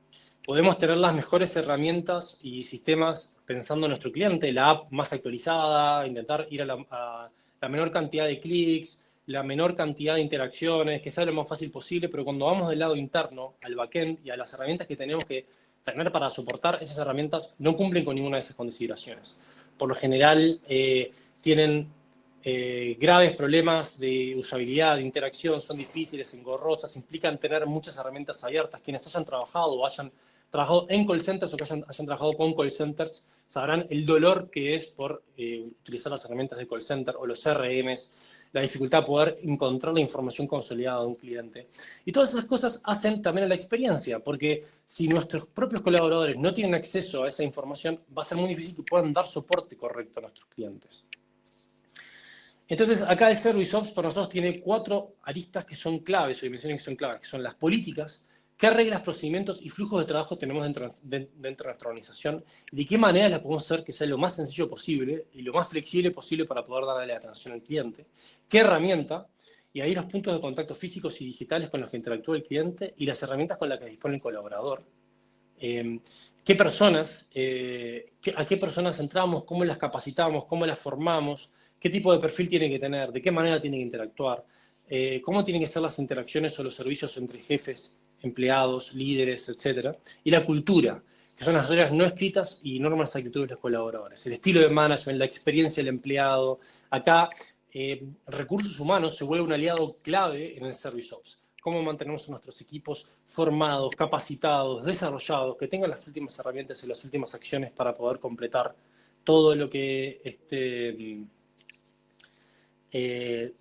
podemos tener las mejores herramientas y sistemas pensando en nuestro cliente, la app más actualizada, intentar ir a la menor cantidad de clics, la menor cantidad de interacciones, que sea lo más fácil posible, pero cuando vamos del lado interno, al backend y a las herramientas que tenemos que tener para soportar, esas herramientas no cumplen con ninguna de esas consideraciones. Por lo general, tienen graves problemas de usabilidad, de interacción, son difíciles, engorrosas, implican tener muchas herramientas abiertas. Quienes hayan trabajado o hayan trabajado en call centers o que hayan trabajado con call centers sabrán el dolor que es por utilizar las herramientas de call center o los CRMs, la dificultad de poder encontrar la información consolidada de un cliente. Y todas esas cosas hacen también a la experiencia, porque si nuestros propios colaboradores no tienen acceso a esa información, va a ser muy difícil que puedan dar soporte correcto a nuestros clientes. Entonces, acá el Service Ops para nosotros tiene 4 aristas que son claves, o dimensiones que son claves, que son las políticas, qué reglas, procedimientos y flujos de trabajo tenemos dentro de nuestra organización, y de qué manera las podemos hacer que sea lo más sencillo posible y lo más flexible posible para poder darle la atención al cliente, qué herramienta, y ahí los puntos de contacto físicos y digitales con los que interactúa el cliente y las herramientas con las que dispone el colaborador. ¿Qué personas, a qué personas entramos, cómo las capacitamos, cómo las formamos, qué tipo de perfil tiene que tener, de qué manera tiene que interactuar, cómo tienen que ser las interacciones o los servicios entre jefes, empleados, líderes, etcétera, y la cultura, que son las reglas no escritas y normas de actitud de los colaboradores, el estilo de management, la experiencia del empleado. Acá, recursos humanos se vuelve un aliado clave en el Service Ops. Cómo mantenemos a nuestros equipos formados, capacitados, desarrollados, que tengan las últimas herramientas y las últimas acciones para poder completar todo lo que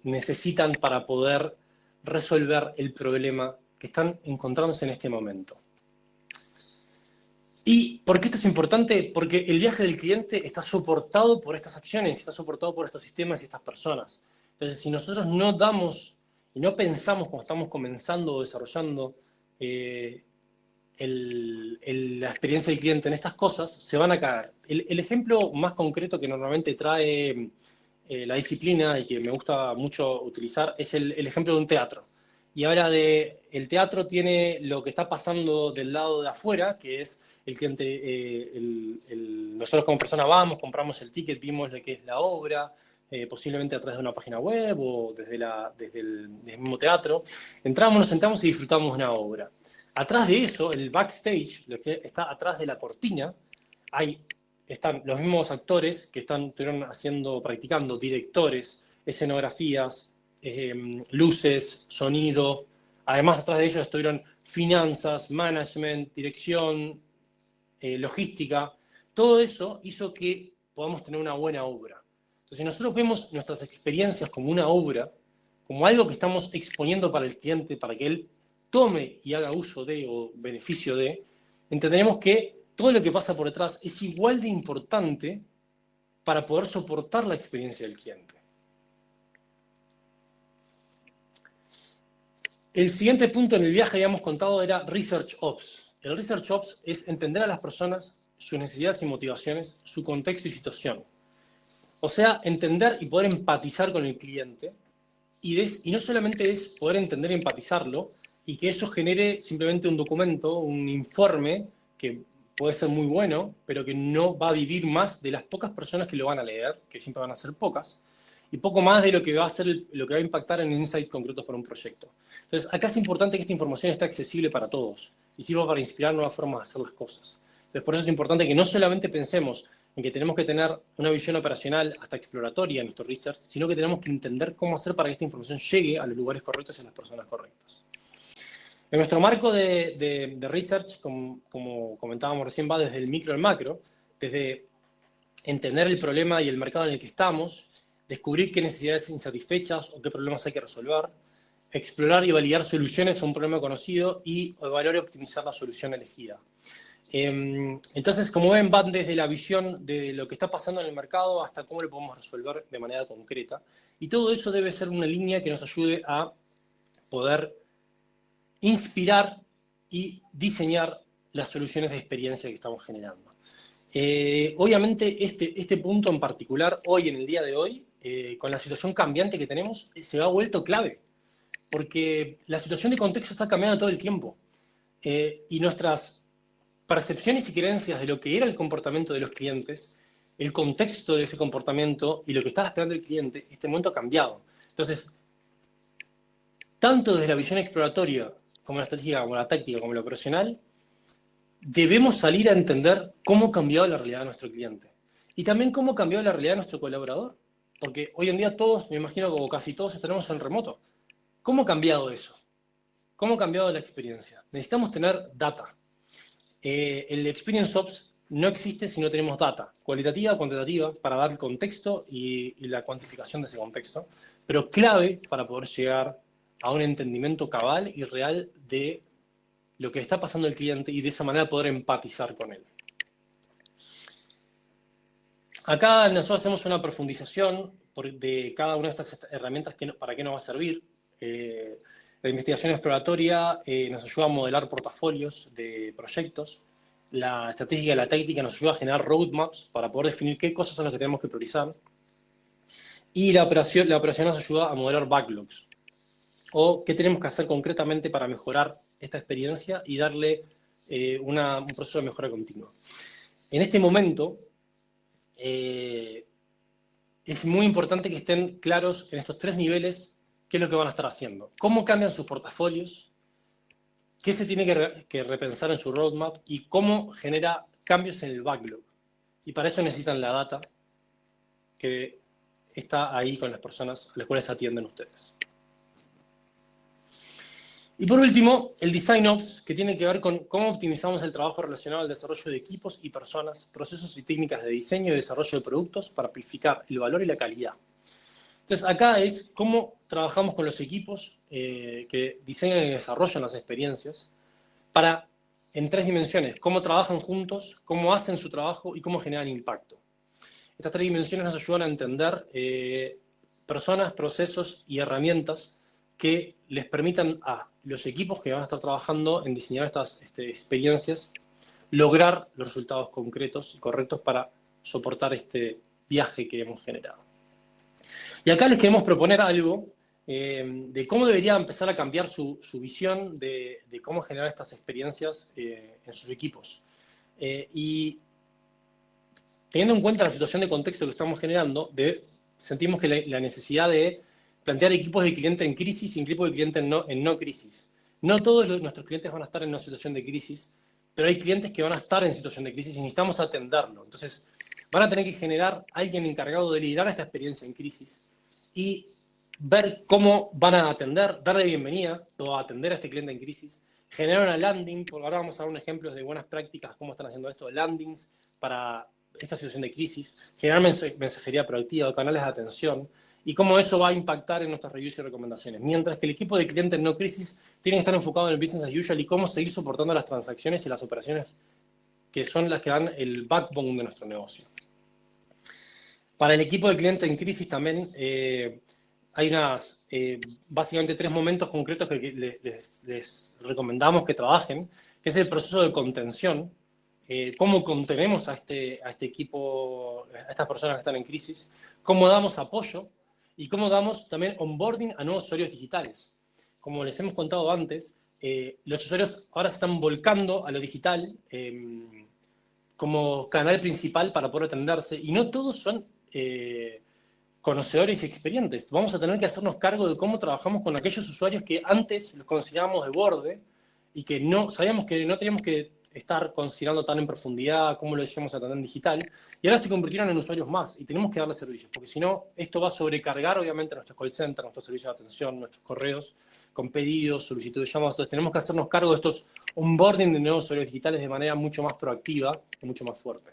necesitan para poder resolver el problema que están encontrándose en este momento. ¿Y por qué esto es importante? Porque el viaje del cliente está soportado por estas acciones, está soportado por estos sistemas y estas personas. Entonces, si nosotros no damos y no pensamos cuando estamos comenzando o desarrollando la experiencia del cliente en estas cosas, se van a caer. El ejemplo más concreto que normalmente trae la disciplina y que me gusta mucho utilizar es el ejemplo de un teatro. Y habla de, el teatro tiene lo que está pasando del lado de afuera, que es el cliente, nosotros como persona vamos, compramos el ticket, vimos lo que es la obra, posiblemente a través de una página web o desde el mismo teatro. Entramos, nos sentamos y disfrutamos una obra. Atrás de eso, el backstage, lo que está atrás de la cortina, hay están los mismos actores que estuvieron practicando, directores, escenografías, luces, sonido. Además, atrás de ellos estuvieron finanzas, management, dirección, logística. Todo eso hizo que podamos tener una buena obra. Entonces, si nosotros vemos nuestras experiencias como una obra, como algo que estamos exponiendo para el cliente, para que él tome y haga uso de o beneficio de, entenderemos que todo lo que pasa por detrás es igual de importante para poder soportar la experiencia del cliente. El siguiente punto en el viaje, habíamos contado, era Research Ops. El Research Ops es entender a las personas, sus necesidades y motivaciones, su contexto y situación. O sea, entender y poder empatizar con el cliente. Y no solamente es poder entender y empatizarlo, y que eso genere simplemente un documento, un informe, que puede ser muy bueno, pero que no va a vivir más de las pocas personas que lo van a leer, que siempre van a ser pocas, y poco más de lo que va a ser lo que va a impactar en insights concretos para un proyecto. Entonces, acá es importante que esta información esté accesible para todos y sirva para inspirar nuevas formas de hacer las cosas. Entonces, por eso es importante que no solamente pensemos en que tenemos que tener una visión operacional hasta exploratoria en nuestro research, sino que tenemos que entender cómo hacer para que esta información llegue a los lugares correctos y a las personas correctas. En nuestro marco de research, como comentábamos recién, va desde el micro al macro, desde entender el problema y el mercado en el que estamos, descubrir qué necesidades insatisfechas o qué problemas hay que resolver, explorar y validar soluciones a un problema conocido y evaluar y optimizar la solución elegida. Entonces, como ven, van desde la visión de lo que está pasando en el mercado hasta cómo lo podemos resolver de manera concreta. Y todo eso debe ser una línea que nos ayude a poder inspirar y diseñar las soluciones de experiencia que estamos generando. Obviamente, este punto en particular, hoy, en el día de hoy, con la situación cambiante que tenemos, se ha vuelto clave. Porque la situación de contexto está cambiando todo el tiempo. Y nuestras percepciones y creencias de lo que era el comportamiento de los clientes, el contexto de ese comportamiento y lo que estaba esperando el cliente, este momento ha cambiado. Entonces, tanto desde la visión exploratoria, como la estratégica, como la táctica, como la operacional, debemos salir a entender cómo ha cambiado la realidad de nuestro cliente. Y también cómo ha cambiado la realidad de nuestro colaborador. Porque hoy en día todos, me imagino como casi todos, estaremos en remoto. ¿Cómo ha cambiado eso? ¿Cómo ha cambiado la experiencia? Necesitamos tener data. El Experience Ops no existe si no tenemos data, cualitativa o cuantitativa, para dar el contexto y la cuantificación de ese contexto, pero clave para poder llegar a un entendimiento cabal y real de lo que está pasando el cliente y de esa manera poder empatizar con él. Acá nosotros hacemos una profundización de cada una de estas herramientas, para qué nos va a servir. La investigación exploratoria nos ayuda a modelar portafolios de proyectos. La estratégica y la táctica nos ayuda a generar roadmaps para poder definir qué cosas son las que tenemos que priorizar. Y la operación nos ayuda a modelar backlogs. O qué tenemos que hacer concretamente para mejorar esta experiencia y darle un proceso de mejora continua. En este momento, es muy importante que estén claros en estos tres niveles qué es lo que van a estar haciendo, cómo cambian sus portafolios, qué se tiene que repensar en su roadmap y cómo genera cambios en el backlog. Y para eso necesitan la data que está ahí con las personas a las cuales atienden ustedes. Y por último, el Design Ops, que tiene que ver con cómo optimizamos el trabajo relacionado al desarrollo de equipos y personas, procesos y técnicas de diseño y desarrollo de productos para amplificar el valor y la calidad. Entonces, acá es cómo trabajamos con los equipos que diseñan y desarrollan las experiencias en tres dimensiones: cómo trabajan juntos, cómo hacen su trabajo y cómo generan impacto. Estas tres dimensiones nos ayudan a entender personas, procesos y herramientas que les permitan a los equipos que van a estar trabajando en diseñar estas experiencias lograr los resultados concretos y correctos para soportar este viaje que hemos generado. Y acá les queremos proponer algo de cómo debería empezar a cambiar su visión de cómo generar estas experiencias en sus equipos. Y teniendo en cuenta la situación de contexto que estamos generando, sentimos que la necesidad de plantear equipos de cliente en crisis y equipos de cliente en no crisis. No todos nuestros clientes van a estar en una situación de crisis, pero hay clientes que van a estar en situación de crisis y necesitamos atenderlo. Entonces, van a tener que generar alguien encargado de liderar esta experiencia en crisis y ver cómo van a atender, darle bienvenida, o a atender a este cliente en crisis, generar una landing, porque ahora vamos a dar un ejemplo de buenas prácticas, cómo están haciendo esto, landings para esta situación de crisis, generar mensajería proactiva, canales de atención, y cómo eso va a impactar en nuestras reviews y recomendaciones. Mientras que el equipo de clientes no crisis tiene que estar enfocado en el business as usual y cómo seguir soportando las transacciones y las operaciones que son las que dan el backbone de nuestro negocio. Para el equipo de clientes en crisis también hay básicamente 3 momentos concretos que les recomendamos que trabajen, que es el proceso de contención, cómo contenemos a este equipo, a estas personas que están en crisis, cómo damos apoyo y cómo damos también onboarding a nuevos usuarios digitales. Como les hemos contado antes, los usuarios ahora se están volcando a lo digital como canal principal para poder atenderse, y no todos son conocedores y experientes. Vamos a tener que hacernos cargo de cómo trabajamos con aquellos usuarios que antes los considerábamos de borde y que no sabíamos que no teníamos que estar considerando tan en profundidad como lo decíamos atender en digital, y ahora se convirtieron en usuarios más y tenemos que darles servicios, porque si no, esto va a sobrecargar obviamente nuestros call centers, nuestros servicios de atención, nuestros correos, con pedidos, solicitudes de llamadas. Entonces tenemos que hacernos cargo de estos onboarding de nuevos usuarios digitales de manera mucho más proactiva y mucho más fuerte.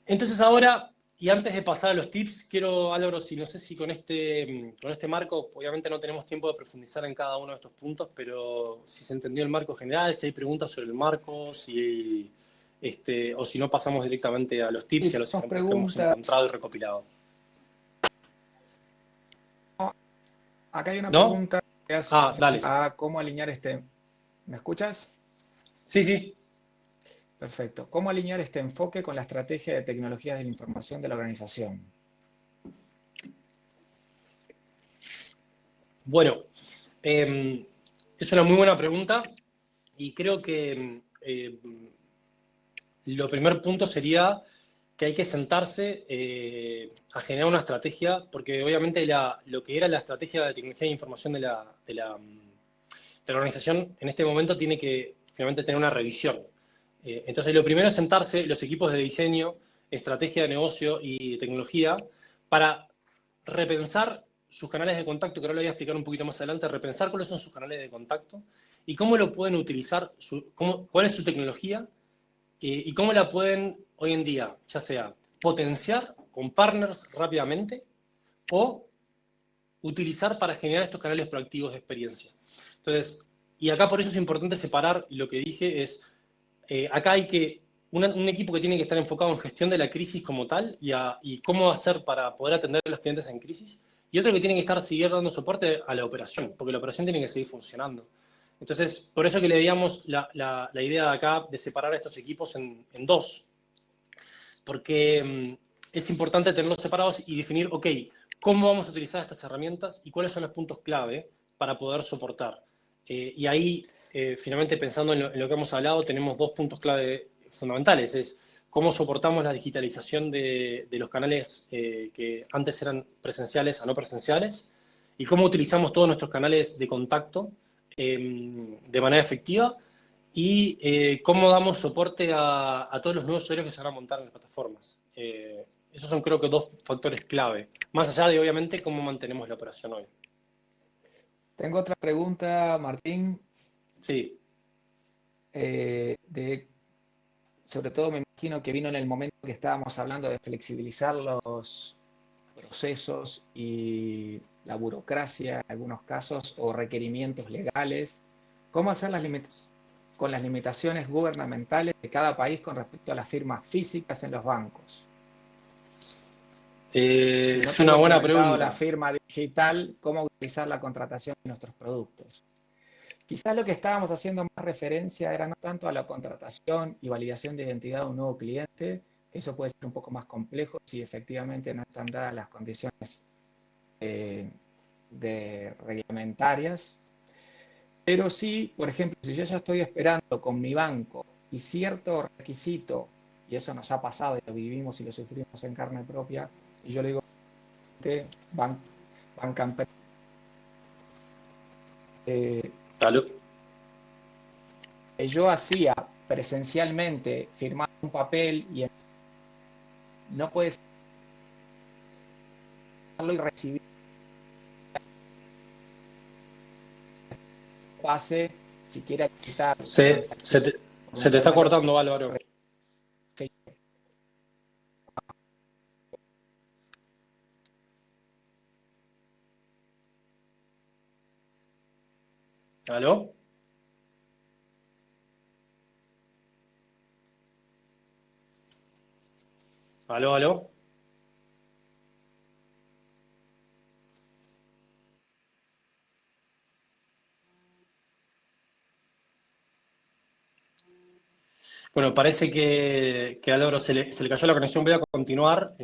Entonces ahora, y antes de pasar a los tips, quiero, Álvaro, no sé si con este marco, obviamente no tenemos tiempo de profundizar en cada uno de estos puntos, pero si se entendió el marco general, si hay preguntas sobre el marco, o si no pasamos directamente a los tips y a los ejemplos que hemos encontrado y recopilado. Acá hay una ¿No? pregunta que hace Dale. a cómo alinear ¿Me escuchas? Sí, sí. Perfecto. ¿Cómo alinear este enfoque con la estrategia de tecnologías de la información de la organización? Bueno, es una muy buena pregunta y creo que lo primer punto sería que hay que sentarse a generar una estrategia, porque obviamente lo que era la estrategia de tecnología de información de la organización en este momento tiene que finalmente tener una revisión. Entonces, lo primero es sentarse los equipos de diseño, estrategia de negocio y de tecnología para repensar sus canales de contacto, que ahora lo voy a explicar un poquito más adelante, repensar cuáles son sus canales de contacto y cómo lo pueden utilizar, cuál es su tecnología y cómo la pueden hoy en día, ya sea potenciar con partners rápidamente o utilizar para generar estos canales proactivos de experiencia. Entonces, y acá por eso es importante separar, y lo que dije es, acá hay un equipo que tiene que estar enfocado en gestión de la crisis como tal y cómo hacer para poder atender a los clientes en crisis, y otro que tiene que seguir dando soporte a la operación, porque la operación tiene que seguir funcionando. Entonces, por eso que le digamos la idea de acá de separar a estos equipos en dos, porque es importante tenerlos separados y definir, ok, cómo vamos a utilizar estas herramientas y cuáles son los puntos clave para poder soportar. Y ahí, finalmente, pensando en lo que hemos hablado, tenemos 2 puntos clave fundamentales. Es cómo soportamos la digitalización de los canales que antes eran presenciales a no presenciales y cómo utilizamos todos nuestros canales de contacto de manera efectiva y cómo damos soporte a todos los nuevos usuarios que se van a montar en las plataformas. Esos son, creo que, 2 factores clave, más allá de, obviamente, cómo mantenemos la operación hoy. Tengo otra pregunta, Martín. Sí. Sobre todo me imagino que vino en el momento que estábamos hablando de flexibilizar los procesos y la burocracia en algunos casos o requerimientos legales. ¿Cómo hacer con las limitaciones gubernamentales de cada país con respecto a las firmas físicas en los bancos? Si no Es una buena pregunta. La firma digital, ¿cómo utilizar la contratación de nuestros productos? Quizás lo que estábamos haciendo más referencia era no tanto a la contratación y validación de identidad de un nuevo cliente, que eso puede ser un poco más complejo si efectivamente no están dadas las condiciones reglamentarias. Pero sí, por ejemplo, si yo ya estoy esperando con mi banco y cierto requisito, y eso nos ha pasado y lo vivimos y lo sufrimos en carne propia, y yo le digo, banca ¿Aló? Yo hacía presencialmente, firmar un papel y no puedes hacerlo y recibir pase, si quiere quitar Se te está cortando, Álvaro. ¿Aló? ¿Aló, aló? Bueno, parece que a Álvaro se le cayó la conexión. Voy a continuar.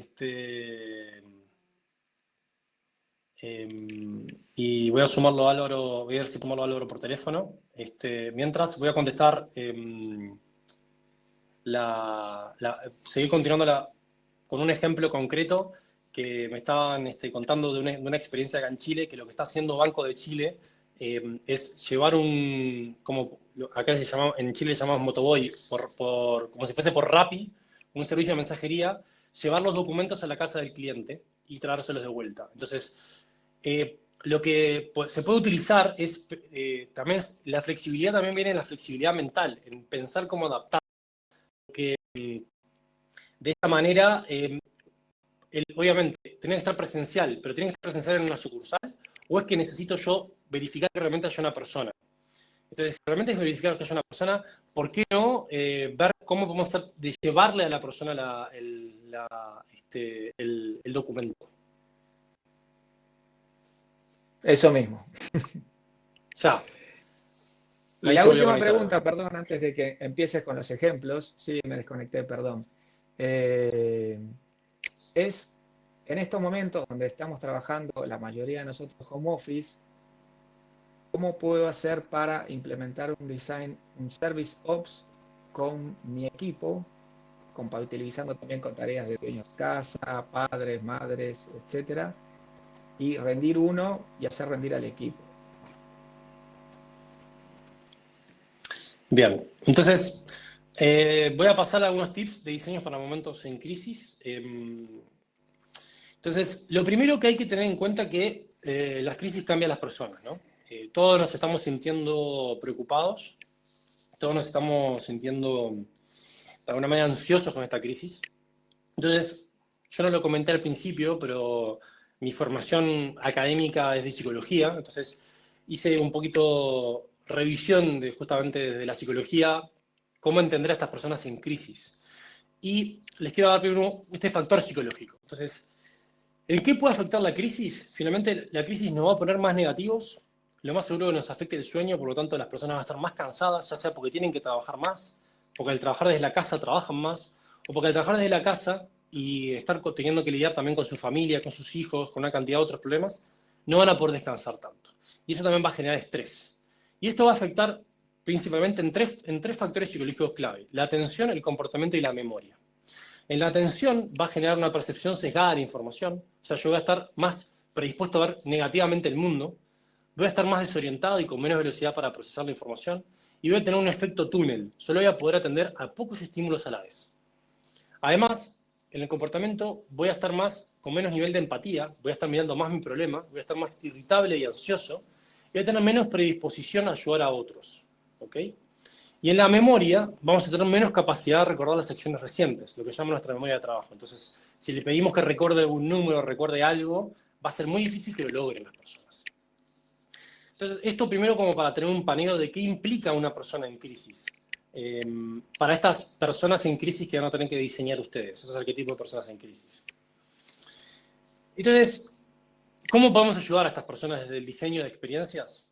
Y voy a sumarlo a Álvaro, voy a ver si sumarlo a Álvaro por teléfono. Mientras voy a contestar, seguir continuando con un ejemplo concreto que me estaban contando de una experiencia acá en Chile, que lo que está haciendo Banco de Chile es llevar como acá en Chile le llamamos motoboy, como si fuese por Rappi, un servicio de mensajería, llevar los documentos a la casa del cliente y traérselos de vuelta. Entonces, lo que se puede utilizar es también la flexibilidad, también viene en la flexibilidad mental, en pensar cómo adaptar. Que de esa manera, obviamente, tiene que estar presencial, pero tiene que estar presencial en una sucursal, o es que necesito yo verificar que realmente haya una persona. Entonces, si realmente es verificar que haya una persona, ¿por qué no ver cómo podemos hacer de llevarle a la persona el documento? Eso mismo. Ya. Y la última pregunta, perdón, antes de que empieces con los ejemplos, sí, me desconecté, perdón. Es, en estos momentos donde estamos trabajando la mayoría de nosotros home office, ¿cómo puedo hacer para implementar un design, un service ops con mi equipo, compatibilizando también con tareas de dueños de casa, padres, madres, etcétera, y rendir uno y hacer rendir al equipo? Bien, entonces voy a pasar a algunos tips de diseños para momentos en crisis. Entonces, lo primero que hay que tener en cuenta es que las crisis cambian a las personas, ¿no? Todos nos estamos sintiendo preocupados, todos nos estamos sintiendo de alguna manera ansiosos con esta crisis. Entonces, yo no lo comenté al principio, pero mi formación académica es de psicología, entonces hice un poquito revisión de justamente desde la psicología, cómo entender a estas personas en crisis. Y les quiero dar primero este factor psicológico. Entonces, ¿en qué puede afectar la crisis? Finalmente, la crisis nos va a poner más negativos. Lo más seguro que nos afecte el sueño, por lo tanto, las personas van a estar más cansadas, ya sea porque tienen que trabajar más, porque al trabajar desde la casa trabajan más, o porque al trabajar desde la casa y estar teniendo que lidiar también con su familia, con sus hijos, con una cantidad de otros problemas, no van a poder descansar tanto. Y eso también va a generar estrés. Y esto va a afectar principalmente en tres factores psicológicos clave: la atención, el comportamiento y la memoria. En la atención va a generar una percepción sesgada de la información, o sea, yo voy a estar más predispuesto a ver negativamente el mundo, voy a estar más desorientado y con menos velocidad para procesar la información, y voy a tener un efecto túnel, solo voy a poder atender a pocos estímulos a la vez. Además, en el comportamiento voy a estar con menos nivel de empatía, voy a estar mirando más mi problema, voy a estar más irritable y ansioso, y voy a tener menos predisposición a ayudar a otros, ¿ok? Y en la memoria vamos a tener menos capacidad de recordar las acciones recientes, lo que llama nuestra memoria de trabajo. Entonces, si le pedimos que recuerde un número, recuerde algo, va a ser muy difícil que lo logren las personas. Entonces, esto primero como para tener un paneo de qué implica una persona en crisis. Para estas personas en crisis que van a tener que diseñar ustedes, esos arquetipos de personas en crisis. Entonces, ¿cómo podemos ayudar a estas personas desde el diseño de experiencias?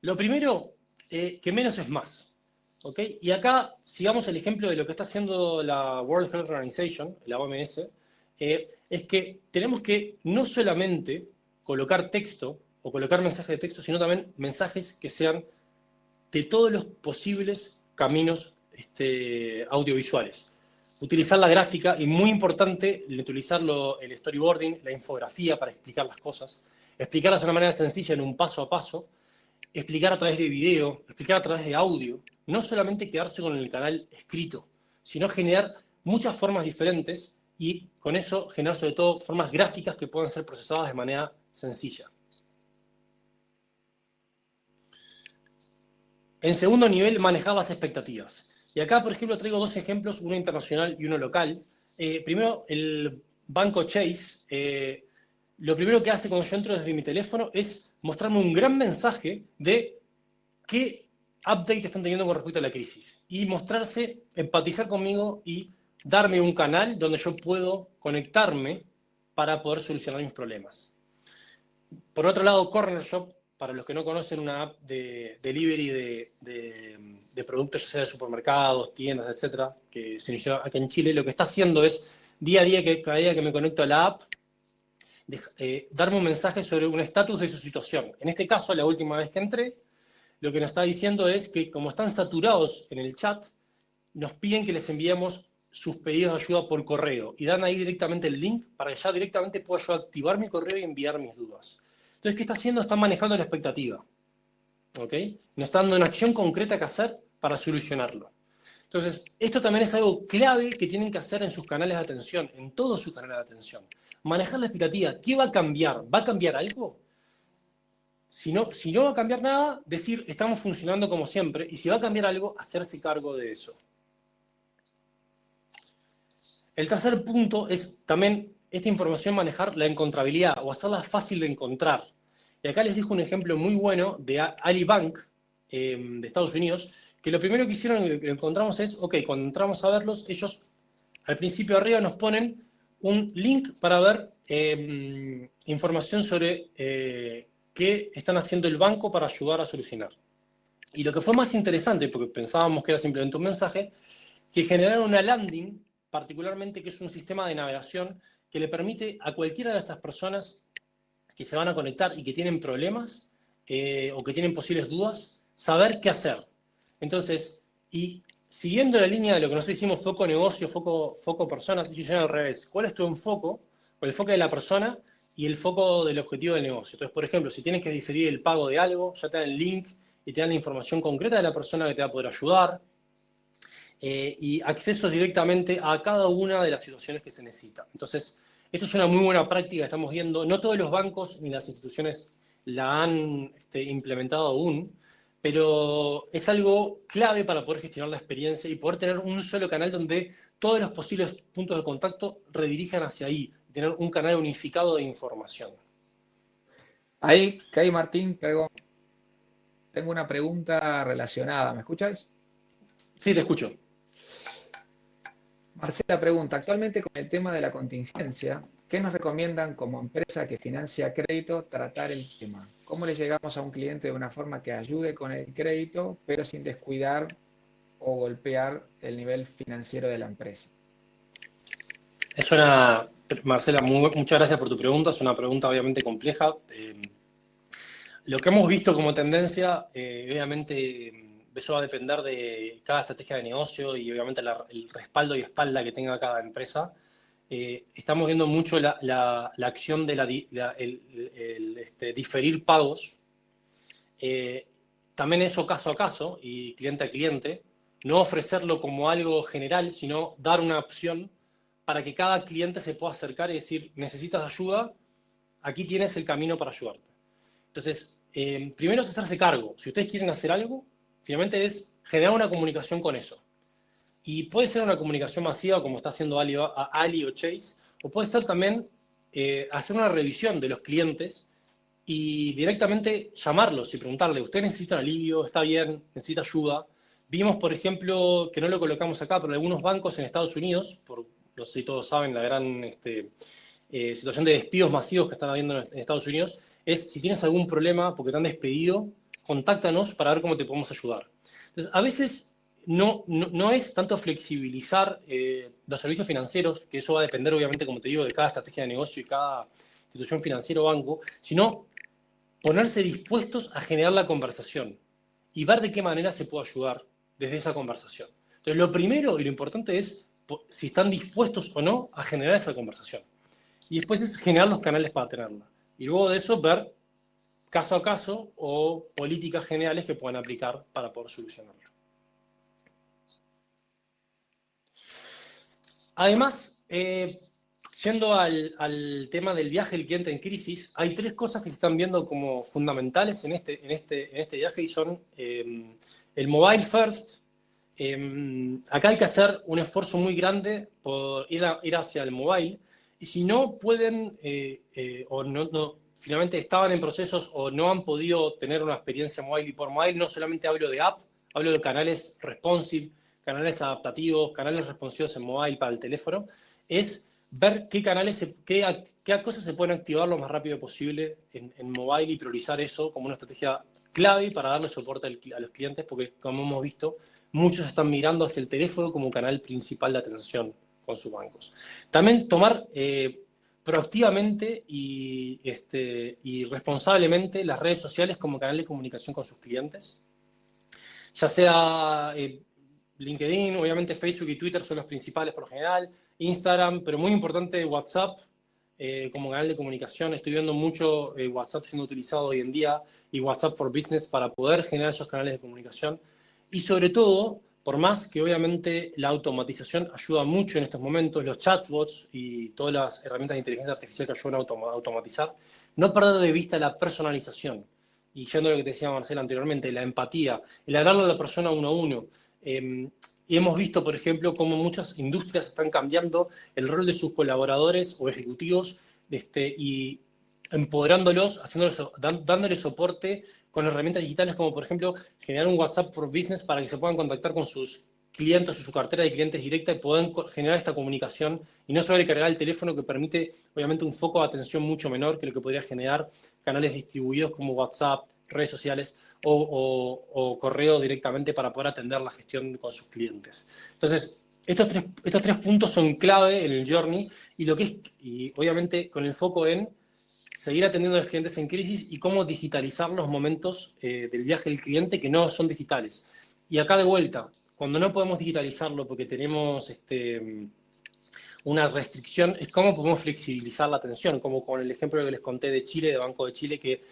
Lo primero, que menos es más. ¿Okay? Y acá sigamos el ejemplo de lo que está haciendo la World Health Organization, la OMS, es que tenemos que no solamente colocar texto o colocar mensajes de texto, sino también mensajes que sean de todos los posibles caminos audiovisuales. Utilizar la gráfica y, muy importante, utilizar el storyboarding, la infografía para explicar las cosas. explicarlas de una manera sencilla en un paso a paso, explicar a través de video, explicar a través de audio, no solamente quedarse con el canal escrito, sino generar muchas formas diferentes y con eso generar sobre todo formas gráficas que puedan ser procesadas de manera sencilla. En segundo nivel, manejar las expectativas. Y acá, por ejemplo, traigo dos ejemplos, uno internacional y uno local. Primero, el banco Chase. Lo primero que hace cuando yo entro desde mi teléfono es mostrarme un gran mensaje de qué update están teniendo con respecto a la crisis. Y mostrarse, empatizar conmigo y darme un canal donde yo puedo conectarme para poder solucionar mis problemas. Por otro lado, Corner Shop, para los que no conocen, una app de delivery de productos, ya sea de supermercados, tiendas, etcétera, que se inició aquí en Chile, lo que está haciendo es, día a día, cada día que me conecto a la app, darme un mensaje sobre un estatus de su situación. En este caso, la última vez que entré, lo que nos está diciendo es que como están saturados en el chat, nos piden que les enviemos sus pedidos de ayuda por correo y dan ahí directamente el link para que ya directamente pueda yo activar mi correo y enviar mis dudas. Entonces, ¿qué está haciendo? Está manejando la expectativa. ¿Ok? Nos está dando una acción concreta que hacer para solucionarlo. Entonces, esto también es algo clave que tienen que hacer en sus canales de atención, en todos sus canales de atención. Manejar la expectativa. ¿Qué va a cambiar? ¿Va a cambiar algo? Si no va a cambiar nada, decir estamos funcionando como siempre, y si va a cambiar algo, hacerse cargo de eso. El tercer punto es también esta información manejar la encontrabilidad o hacerla fácil de encontrar. Y acá les dejo un ejemplo muy bueno de Ali Bank de Estados Unidos, que lo primero que hicieron y que encontramos es, ok, cuando entramos a verlos, ellos al principio arriba nos ponen un link para ver información sobre qué están haciendo el banco para ayudar a solucionar. Y lo que fue más interesante, porque pensábamos que era simplemente un mensaje, que generaron una landing, particularmente que es un sistema de navegación que le permite a cualquiera de estas personas que se van a conectar y que tienen problemas o que tienen posibles dudas, saber qué hacer. Entonces, y siguiendo la línea de lo que nosotros hicimos, foco negocio, foco personas, ellos hicieron al revés. ¿Cuál es tu enfoque? El enfoque de la persona y el foco del objetivo del negocio. Entonces, por ejemplo, si tienes que diferir el pago de algo, ya te dan el link y te dan la información concreta de la persona que te va a poder ayudar. Y acceso directamente a cada una de las situaciones que se necesitan. Entonces, esto es una muy buena práctica que estamos viendo. No todos los bancos ni las instituciones la han implementado aún, pero es algo clave para poder gestionar la experiencia y poder tener un solo canal donde todos los posibles puntos de contacto redirijan hacia ahí, tener un canal unificado de información. Ahí, Martín, tengo una pregunta relacionada. ¿Me escuchas? Sí, te escucho. Marcela pregunta, actualmente con el tema de la contingencia, ¿qué nos recomiendan como empresa que financia crédito tratar el tema? ¿Cómo le llegamos a un cliente de una forma que ayude con el crédito, pero sin descuidar o golpear el nivel financiero de la empresa? Marcela, muchas gracias por tu pregunta. Es una pregunta obviamente compleja. Lo que hemos visto como tendencia, obviamente, eso va a depender de cada estrategia de negocio y obviamente el respaldo y espalda que tenga cada empresa. Estamos viendo mucho la acción de diferir pagos. También eso caso a caso y cliente a cliente. No ofrecerlo como algo general, sino dar una opción para que cada cliente se pueda acercar y decir, necesitas ayuda, aquí tienes el camino para ayudarte. Entonces, primero es hacerse cargo. Si ustedes quieren hacer algo, finalmente es generar una comunicación con eso. Y puede ser una comunicación masiva, como está haciendo Ali o Chase, o puede ser también hacer una revisión de los clientes y directamente llamarlos y preguntarle, ¿usted necesita alivio? ¿Está bien? ¿Necesita ayuda? Vimos, por ejemplo, que no lo colocamos acá, pero algunos bancos en Estados Unidos, no sé si todos saben la gran situación de despidos masivos que están habiendo en Estados Unidos, es si tienes algún problema porque te han despedido, contáctanos para ver cómo te podemos ayudar. Entonces, a veces no es tanto flexibilizar los servicios financieros, que eso va a depender, obviamente, como te digo, de cada estrategia de negocio y cada institución financiera o banco, sino ponerse dispuestos a generar la conversación y ver de qué manera se puede ayudar desde esa conversación. Entonces, lo primero y lo importante es si están dispuestos o no a generar esa conversación. Y después es generar los canales para tenerla. Y luego de eso ver caso a caso o políticas generales que puedan aplicar para poder solucionarlo. Además, yendo al tema del viaje del cliente en crisis, hay 3 cosas que se están viendo como fundamentales en este viaje y son el mobile first. Acá hay que hacer un esfuerzo muy grande por ir hacia el mobile, y si no pueden o finalmente estaban en procesos o no han podido tener una experiencia mobile, y por mobile no solamente hablo de app, hablo de canales responsive, canales adaptativos, canales responsivos en mobile para el teléfono, es ver qué canales, qué cosas se pueden activar lo más rápido posible en mobile y priorizar eso como una estrategia clave para darle soporte a los clientes, porque como hemos visto, muchos están mirando hacia el teléfono como canal principal de atención con sus bancos. También tomar proactivamente y responsablemente las redes sociales como canal de comunicación con sus clientes, ya sea LinkedIn, obviamente Facebook y Twitter son los principales por lo general, Instagram, pero muy importante WhatsApp como canal de comunicación. Estoy viendo mucho WhatsApp siendo utilizado hoy en día y WhatsApp for Business para poder generar esos canales de comunicación. Y sobre todo, por más que obviamente la automatización ayuda mucho en estos momentos, los chatbots y todas las herramientas de inteligencia artificial que ayudan a automatizar, no perder de vista la personalización. Y yendo a lo que te decía Marcela anteriormente, la empatía, el hablarle a la persona uno a uno. Y hemos visto, por ejemplo, cómo muchas industrias están cambiando el rol de sus colaboradores o ejecutivos y empoderándolos, dándoles soporte con herramientas digitales como, por ejemplo, generar un WhatsApp for Business para que se puedan contactar con sus clientes o su cartera de clientes directa y puedan generar esta comunicación y no sobrecargar el teléfono, que permite, obviamente, un foco de atención mucho menor que lo que podría generar canales distribuidos como WhatsApp, redes sociales o correo directamente para poder atender la gestión con sus clientes. Entonces, estos tres puntos son clave en el journey y obviamente con el foco en seguir atendiendo a los clientes en crisis y cómo digitalizar los momentos del viaje del cliente que no son digitales. Y acá de vuelta, cuando no podemos digitalizarlo porque tenemos una restricción, es cómo podemos flexibilizar la atención, como con el ejemplo que les conté de Chile, de Banco de Chile, que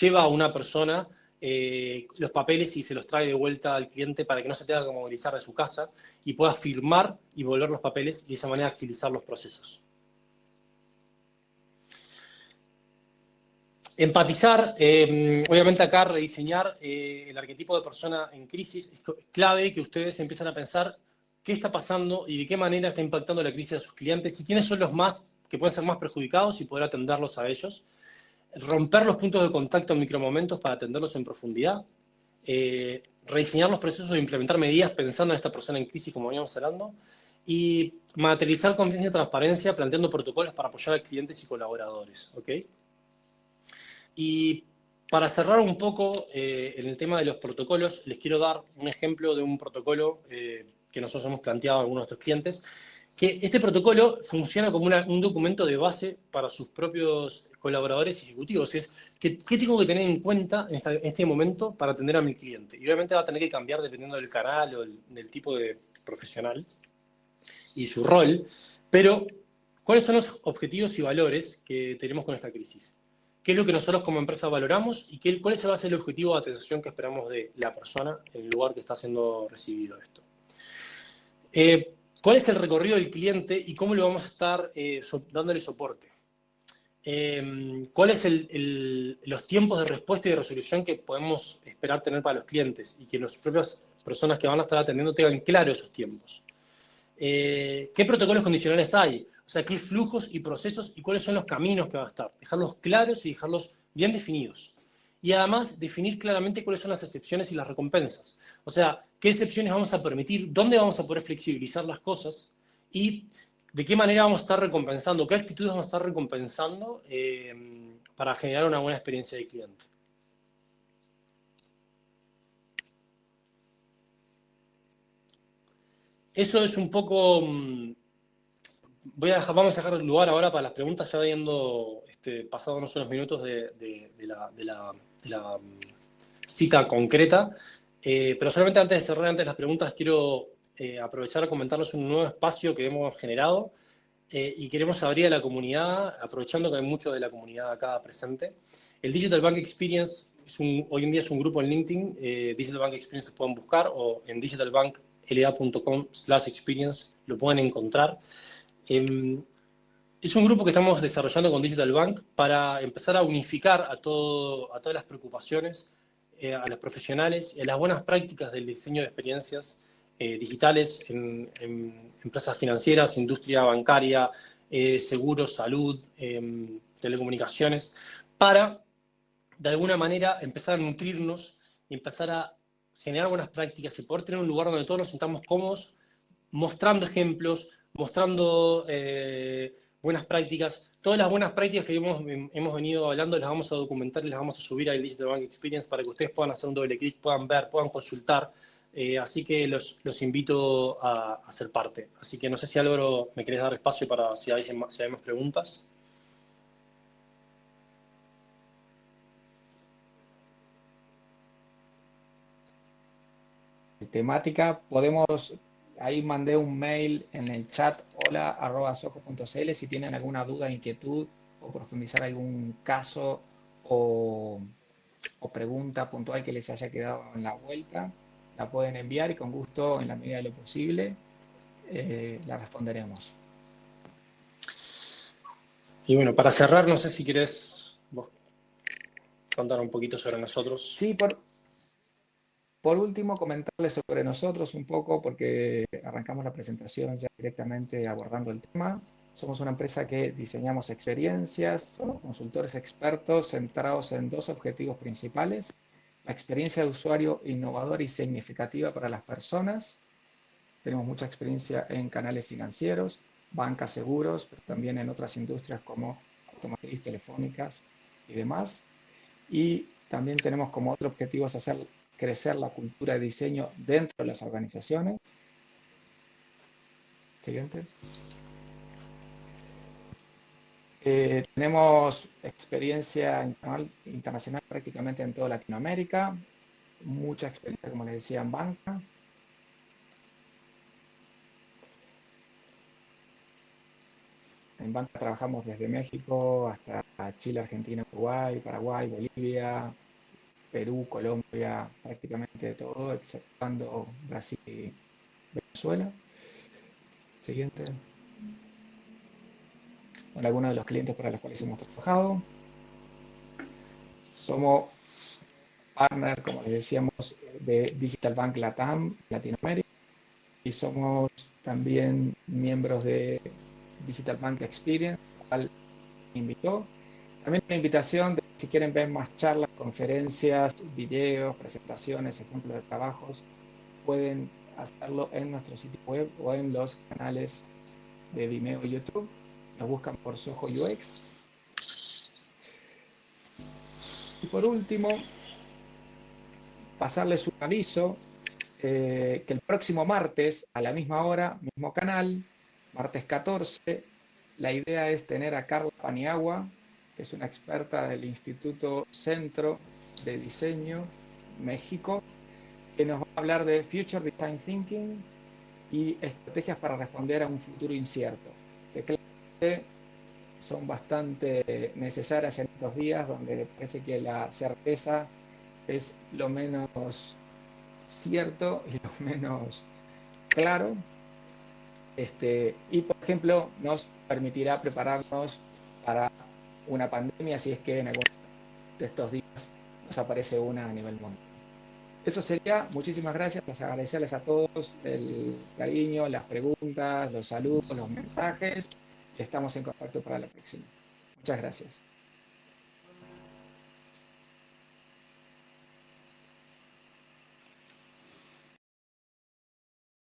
lleva a una persona los papeles y se los trae de vuelta al cliente para que no se tenga que movilizar de su casa y pueda firmar y volver los papeles y de esa manera agilizar los procesos. Empatizar, obviamente acá rediseñar el arquetipo de persona en crisis. Es clave que ustedes empiecen a pensar qué está pasando y de qué manera está impactando la crisis a sus clientes y quiénes son los más que pueden ser más perjudicados y poder atenderlos a ellos. Romper los puntos de contacto en micromomentos para atenderlos en profundidad. Rediseñar los procesos e implementar medidas pensando en esta persona en crisis, como veníamos hablando. Y materializar confianza y transparencia planteando protocolos para apoyar a clientes y colaboradores. ¿Okay? Y para cerrar un poco en el tema de los protocolos, les quiero dar un ejemplo de un protocolo que nosotros hemos planteado a algunos de nuestros clientes, que este protocolo funciona como un documento de base para sus propios colaboradores ejecutivos. Es ¿qué tengo que tener en cuenta en este momento para atender a mi cliente? Y obviamente va a tener que cambiar dependiendo del canal o del tipo de profesional y su rol, pero ¿cuáles son los objetivos y valores que tenemos con esta crisis? ¿Qué es lo que nosotros como empresa valoramos y cuál va a ser el objetivo de atención que esperamos de la persona en el lugar que está siendo recibido esto? ¿Cuál es el recorrido del cliente y cómo le vamos a estar dándole soporte? ¿Cuáles son los tiempos de respuesta y de resolución que podemos esperar tener para los clientes y que las propias personas que van a estar atendiendo tengan claros esos tiempos? ¿Qué protocolos condicionales hay? O sea, qué flujos y procesos y cuáles son los caminos que van a estar. Dejarlos claros y dejarlos bien definidos. Y además, definir claramente cuáles son las excepciones y las recompensas. O sea, qué excepciones vamos a permitir, dónde vamos a poder flexibilizar las cosas y de qué manera vamos a estar recompensando, qué actitudes vamos a estar recompensando para generar una buena experiencia de cliente. Eso es un poco... vamos a dejar lugar ahora para las preguntas, ya habiendo pasado unos minutos de la cita concreta. Pero solamente antes de cerrar, antes de las preguntas, quiero aprovechar a comentarles un nuevo espacio que hemos generado, y queremos abrir a la comunidad, aprovechando que hay mucho de la comunidad acá presente. El Digital Bank Experience hoy en día es un grupo en LinkedIn. Digital Bank Experience lo pueden buscar, o en digitalbankla.com/experience lo pueden encontrar. Es un grupo que estamos desarrollando con Digital Bank para empezar a unificar a todas las preocupaciones, a los profesionales y a las buenas prácticas del diseño de experiencias digitales en empresas financieras, industria bancaria, seguros, salud, telecomunicaciones, para de alguna manera empezar a nutrirnos y empezar a generar buenas prácticas y poder tener un lugar donde todos nos sintamos cómodos, mostrando ejemplos, mostrando buenas prácticas. Todas las buenas prácticas que hemos venido hablando las vamos a documentar y las vamos a subir al Digital Bank Experience para que ustedes puedan hacer un doble clic, puedan ver, puedan consultar. Así que los invito a ser parte. Así que no sé si, Álvaro, me querés dar espacio para si hay más preguntas. Temática, ahí mandé un mail en el chat, hola@soco.cl, si tienen alguna duda, inquietud o profundizar algún caso o pregunta puntual que les haya quedado en la vuelta, la pueden enviar y con gusto, en la medida de lo posible, la responderemos. Y bueno, para cerrar, no sé si querés vos contar un poquito sobre nosotros. Sí, por último, comentarles sobre nosotros un poco, porque arrancamos la presentación ya directamente abordando el tema. Somos una empresa que diseñamos experiencias, somos consultores expertos centrados en dos objetivos principales: la experiencia de usuario innovadora y significativa para las personas. Tenemos mucha experiencia en canales financieros, bancas, seguros, pero también en otras industrias como automotriz, telefónicas y demás. Y también tenemos como otro objetivo hacer crecer la cultura de diseño dentro de las organizaciones. Siguiente. Tenemos experiencia internacional prácticamente en toda Latinoamérica, mucha experiencia, como les decía, en banca. En banca trabajamos desde México hasta Chile, Argentina, Uruguay, Paraguay, Bolivia, Perú, Colombia, prácticamente todo, exceptuando Brasil y Venezuela. Siguiente. Son algunos de los clientes para los cuales hemos trabajado. Somos partner, como les decíamos, de Digital Bank Latam, Latinoamérica, y somos también miembros de Digital Bank Experience, al me invitó. También una invitación de si quieren ver más charlas, conferencias, videos, presentaciones, ejemplos de trabajos, pueden hacerlo en nuestro sitio web o en los canales de Vimeo y YouTube. Nos buscan por Soho UX. Y por último, pasarles un aviso que el próximo martes, a la misma hora, mismo canal, martes 14, la idea es tener a Carla Paniagua, que es una experta del Instituto Centro de Diseño México, que nos va a hablar de Future Design Thinking y estrategias para responder a un futuro incierto, que claramente son bastante necesarias en estos días, donde parece que la certeza es lo menos cierto y lo menos claro. Y por ejemplo, nos permitirá prepararnos para una pandemia si es que en alguno de estos días nos aparece una a nivel mundial. Eso sería. Muchísimas gracias, agradecerles a todos el cariño, las preguntas, los saludos, los mensajes. Estamos en contacto para la próxima. Muchas gracias.